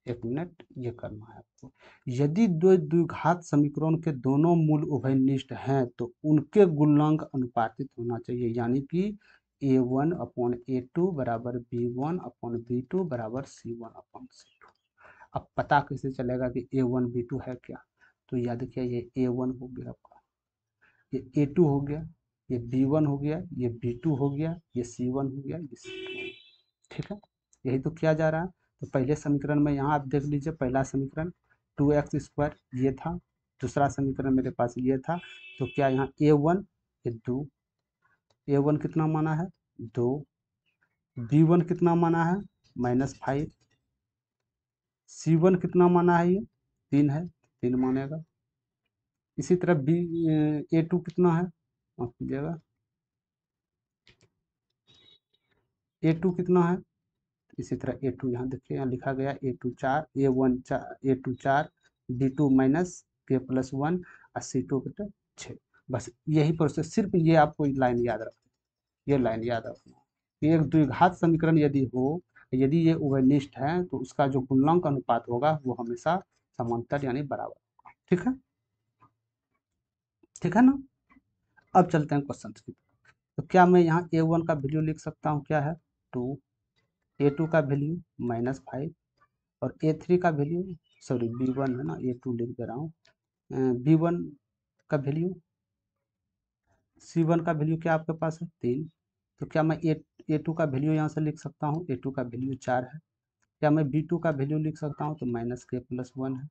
[SPEAKER 1] एक मिनट ये करना है आपको, यदि दो द्विघात समीकरण के दोनों मूल उभयनिष्ठ हैं तो उनके गुणांक अनुपातित होना चाहिए, यानी कि a1/a2 बराबर b1/b2 बराबर c1/c2। अब पता कैसे चलेगा कि a1 b2 है क्या, तो याद देखिए ये a1 हो गया आपका, ये a2 हो गया, ये b1 हो गया, ये b2 हो गया, ये c1 हो गया, ये c2। ठीक है, यही तो किया जा रहा है। तो पहले समीकरण में यहाँ आप देख लीजिए, पहला समीकरण 2x² ये था, दूसरा समीकरण मेरे पास ये था, तो क्या यहाँ a1 ये 2, a1 कितना माना है 2, b1 कितना माना है -5, c1 कितना माना है ये 3 है, 3 मानेगा। इसी तरह बी a2 कितना है, माफ कीजिएगा, a2 कितना है, इसी तरह A2 यहाँ देखिए, यहाँ लिखा गया A2 4, A1 4, A2 4, B2 minus K+1 और C2 बटे 6। बस यही प्रोसेस, सिर्फ ये आपको लाइन याद रखना, ये लाइन याद रखना, एक द्विघात समीकरण यदि हो, यदि ये उभयनिष्ठ है तो उसका जो गुणांक अनुपात होगा वो हमेशा समांतर यानी बराबर होगा। ठीक है, ठीक है ना। अब चलते हैं क्वेश्चन की, तो क्या मैं यहाँ A1 का वैल्यू लिख सकता हूँ, क्या है 2, A2 का वैल्यू -5, और A3 का वैल्यू, सॉरी B1 है ना, A2 लिख दे रहा हूँ, B1 का वैल्यू, C1 का वैल्यू क्या आपके पास है 3, तो क्या मैं A2 का वैल्यू यहाँ से लिख सकता हूँ, A2 का वैल्यू 4 है, क्या मैं B2 का वैल्यू लिख सकता हूँ, तो -K+1 है,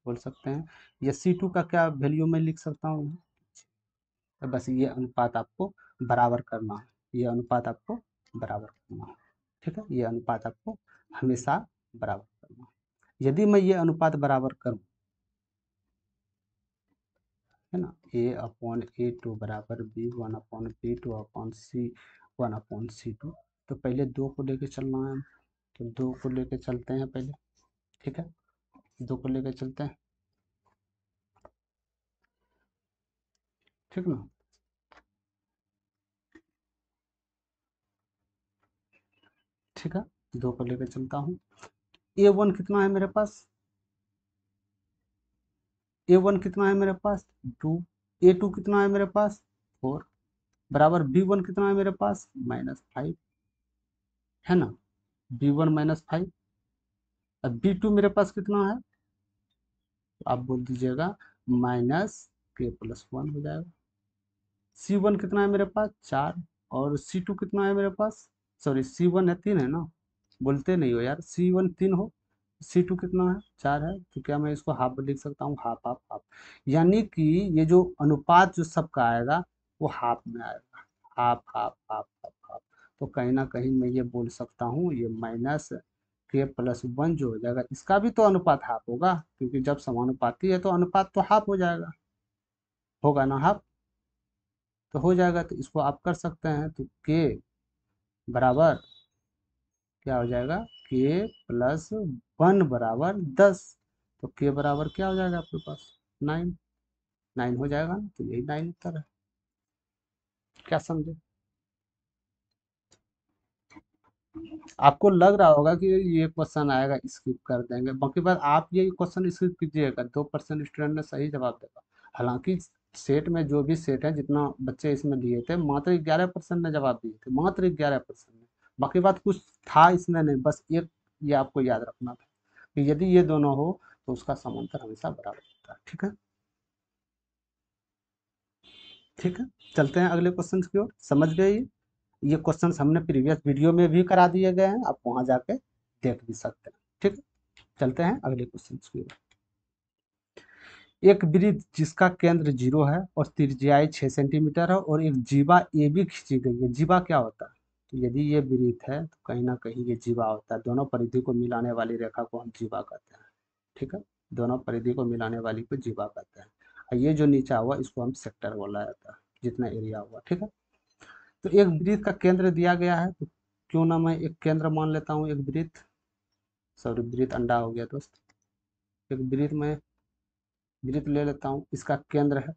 [SPEAKER 1] बोल सकते हैं। या C2 का क्या वैल्यू मैं लिख सकता हूँ, तो बस ये अनुपात आपको बराबर करना है, ये अनुपात आपको बराबर करना है। ठीक है, ये अनुपात आपको हमेशा बराबर करना है। यदि मैं ये अनुपात बराबर करूं, है ना, A/A2 बराबर B1/B2/C1/C2, तो पहले 2 को लेके चलना है, तो 2 को लेके चलते हैं पहले। ठीक है, 2 को लेके चलते हैं। ठीक ना, ठीक है, 2 को लेके चलता हूँ। A1 कितना है मेरे पास, A1 कितना है मेरे पास 2, A2 कितना है मेरे पास 4, बराबर B1 कितना है मेरे पास -5, है ना, B1 -5। अब B2 मेरे पास कितना है, तो आप बोल दीजिएगा -K+1 हो जाएगा। C1 कितना है मेरे पास 4, और C2 कितना है मेरे पास, सॉरी C1 है 3 है ना, बोलते नहीं हो यार, C1 3 हो, C2 कितना है 4 है, तो क्या मैं इसको हाफ लिख सकता हूँ, हाफ हाफ हाफ, यानी कि ये जो अनुपात जो सबका आएगा वो हाफ में आएगा, half half half half half. तो कहीं ना कहीं मैं ये बोल सकता हूँ ये -K+1 जो हो जाएगा, इसका भी तो अनुपात हाफ होगा, क्योंकि जब समानुपाती है तो अनुपात तो हाफ हो जाएगा, होगा ना हाफ, तो हो जाएगा। तो इसको आप कर सकते हैं, तो के बराबर क्या हो जाएगा, K+1 बराबर 10, तो के बराबर क्या हो जाएगा आपके पास 9, 9 हो जाएगा ना, तो यही 9 उत्तर है। क्या समझे, आपको लग रहा होगा कि ये क्वेश्चन आएगा स्किप कर देंगे, बाकी बात आप ये क्वेश्चन स्किप कीजिएगा, 2% स्टूडेंट ने सही जवाब देगा। हालांकि सेट में जो भी सेट है, जितना बच्चे इसमें दिए थे, मात्र 11% ने जवाब दिए थे, मात्र 11% ने। बाकी बात कुछ था इसमें नहीं, बस एक ये आपको याद रखना था कि यदि ये दोनों हो तो उसका समांतर हमेशा बराबर होता है। ठीक है, ठीक है, चलते हैं अगले क्वेश्चन की ओर। समझ गए ये क्वेश्चंस हमने प्रीवियस वीडियो में भी करा दिए गए हैं, आप वहां जाके देख भी सकते हैं। ठीक है, चलते हैं अगले क्वेश्चन की ओर। एक वृत्त जिसका केंद्र 0 है और त्रिज्याएं 6 सेंटीमीटर है और एक जीवा ए बी खींची गई है, जीवा क्या होता है, तो यदि ये वृत्त है तो कहीं ना कहीं ये जीवा होता है, दोनों परिधि को मिलाने वाली रेखा को हम जीवा कहते हैं। ठीक है, दोनों परिधि को मिलाने वाली को जीवा कहते हैं, और ये जो नीचा हुआ इसको हम सेक्टर बोला जाता है, जितना एरिया हुआ। ठीक है, तो एक वृत्त का केंद्र दिया गया है, तो क्यों ना मैं एक केंद्र मान लेता हूँ, एक वृत्त, सॉरी वृत्त अंडा हो गया दोस्त, एक वृत्त में वृत्त ले लेता हूँ, इसका केंद्र है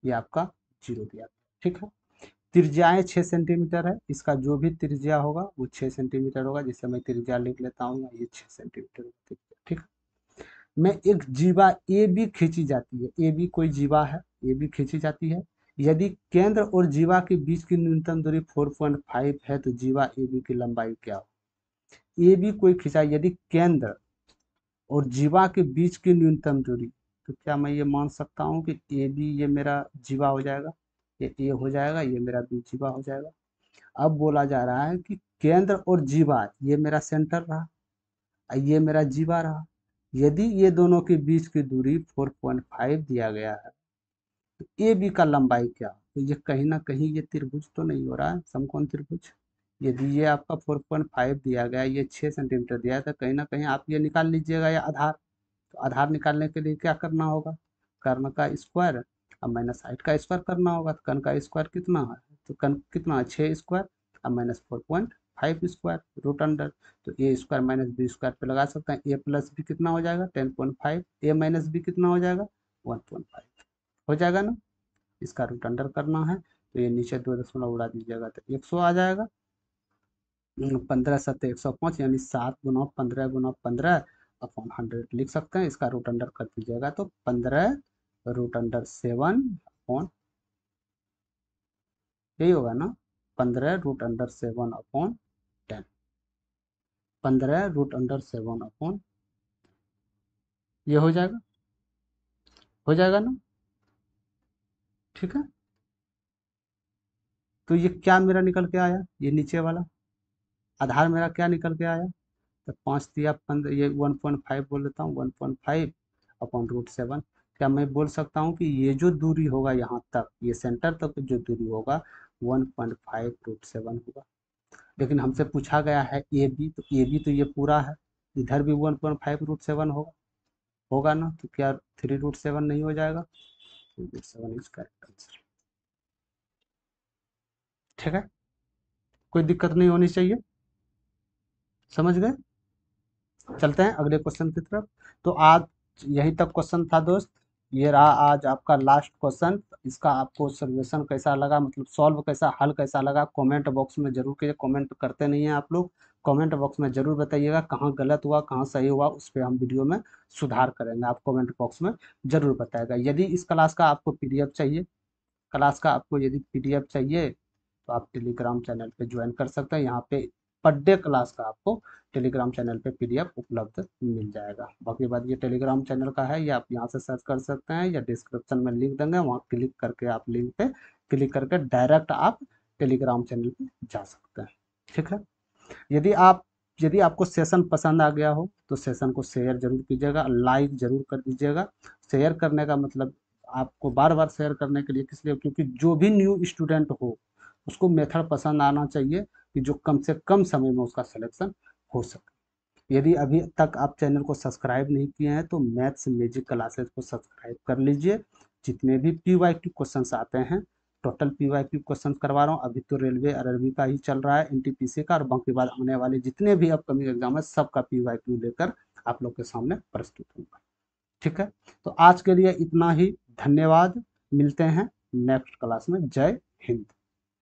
[SPEAKER 1] ये आपका 0 दिया। ठीक है, त्रिज्याएं 6 सेंटीमीटर है, इसका जो भी त्रिज्या होगा वो 6 सेंटीमीटर होगा, जिसे मैं त्रिज्या लिख लेता हूँ, ये 6 सेंटीमीटर त्रिज्या। ठीक है, मैं एक जीवा ए बी खींची जाती है, ए बी कोई जीवा है, ए बी खींची जाती है, यदि केंद्र और जीवा के बीच की न्यूनतम दूरी 4.5 है तो जीवा ए बी की लंबाई क्या हो। ए बी कोई खिंचा, यदि केंद्र और जीवा के बीच की न्यूनतम दूरी, तो क्या मैं ये मान सकता हूँ कि ए बी ये मेरा जीवा हो जाएगा, ये ए हो जाएगा, ये मेरा बी जीवा हो जाएगा। अब बोला जा रहा है कि केंद्र और जीवा ये मेरा सेंटर रहा, ये मेरा जीवा रहा, यदि ये दोनों के बीच की दूरी 4.5 दिया गया है तो ए बी का लंबाई क्या, तो ये कहीं ना कहीं ये त्रिभुज तो नहीं हो रहा है, समकोण त्रिभुज। यदि ये आपका 4.5 दिया गया, ये 6 सेंटीमीटर दिया है, तो कहीं ना कहीं आप ये निकाल लीजिएगा या आधार, तो आधार निकालने के लिए क्या करना होगा, कर्ण का स्क्वायर अब माइनस हाइट का स्क्वायर करना होगा, तो कर्ण का स्क्वायर कितना है, तो कर्ण कितना है 6 स्क्वायर, अब -4.5 स्क्वायर रूट अंडर, तो ए स्क्वायर माइनस बी स्क्वायर पे लगा सकते हैं, ए प्लस बी कितना हो जाएगा 10.5, ए माइनस बी कितना हो जाएगा 1.5 हो जाएगा ना, इसका रूट अंडर करना है, तो ये नीचे 2 दशमलव उड़ा दीजिएगा तो 100 आ जाएगा, 15×7 = 105, यानी 7×15×15 लिख सकते हैं, इसका रूट अंडर कर दीजिएगा तो 15√7 यही होगा ना, 15√7/10, 15√7 ये हो जाएगा ना। ठीक है, तो ये क्या मेरा निकल के आया, ये नीचे वाला आधार मेरा क्या निकल के आया, तो 5×3 = 15, ये 1.5 बोल देता हूँ, 1.5/√7। क्या मैं बोल सकता हूँ कि ये जो दूरी होगा यहाँ तक, ये सेंटर तक जो दूरी होगा 1.5√7 होगा। लेकिन हमसे पूछा गया है ए बी, तो ए बी तो ये पूरा है, इधर भी 1.5√7 होगा, होगा ना, तो क्या 3√7 नहीं हो जाएगा? 3√7 इज करेक्ट आंसर। ठीक है, कोई दिक्कत नहीं होनी चाहिए, समझ गए? चलते हैं अगले क्वेश्चन की तरफ। तो आज यही तक क्वेश्चन था दोस्त, ये रहा आज आपका लास्ट क्वेश्चन। इसका आपको सोल्यूशन कैसा लगा, मतलब सॉल्व कैसा, हल कैसा लगा, कमेंट बॉक्स में जरूर कीजिए। कमेंट करते नहीं हैं आप लोग, कमेंट बॉक्स में जरूर बताइएगा कहाँ गलत हुआ कहाँ सही हुआ, उस पर हम वीडियो में सुधार करेंगे। आप कमेंट बॉक्स में जरूर बताएगा। यदि इस क्लास का आपको पीडीएफ चाहिए, क्लास का आपको यदि पीडीएफ चाहिए तो आप टेलीग्राम चैनल पे ज्वाइन कर सकते हैं। यहाँ पे पर डे क्लास का आपको टेलीग्राम चैनल पे पीडीएफ उपलब्ध मिल जाएगा। बाकी बात ये टेलीग्राम चैनल का है, ये आप यहाँ से सर्च कर सकते हैं या डिस्क्रिप्शन में लिंक देंगे, वहाँ क्लिक करके आप लिंक पे क्लिक करके डायरेक्ट आप टेलीग्राम चैनल पे जा सकते हैं। ठीक है, यदि आप यदि आपको सेशन पसंद आ गया हो तो सेशन को शेयर जरूर कीजिएगा, लाइक जरूर कर दीजिएगा। शेयर करने का मतलब आपको बार बार शेयर करने के लिए किस लिए, क्योंकि जो भी न्यू स्टूडेंट हो उसको मेथड पसंद आना चाहिए कि जो कम से कम समय में उसका सिलेक्शन हो सके। यदि अभी तक आप चैनल को सब्सक्राइब नहीं किए हैं तो मैथ्स मैजिक क्लासेस को सब्सक्राइब कर लीजिए। जितने भी पीवाईक्यू क्वेश्चंस आते हैं, टोटल पीवाईक्यू क्वेश्चन करवा रहा हूँ। अभी तो रेलवे आरआरबी का ही चल रहा है, एनटीपीसी का, और बाकी बाद आने वाले जितने भी अपकमिंग एग्जाम है सबका पीवाईक्यू लेकर आप लोग के सामने प्रस्तुत होगा। ठीक है, तो आज के लिए इतना ही, धन्यवाद, मिलते हैं नेक्स्ट क्लास में। जय हिंद।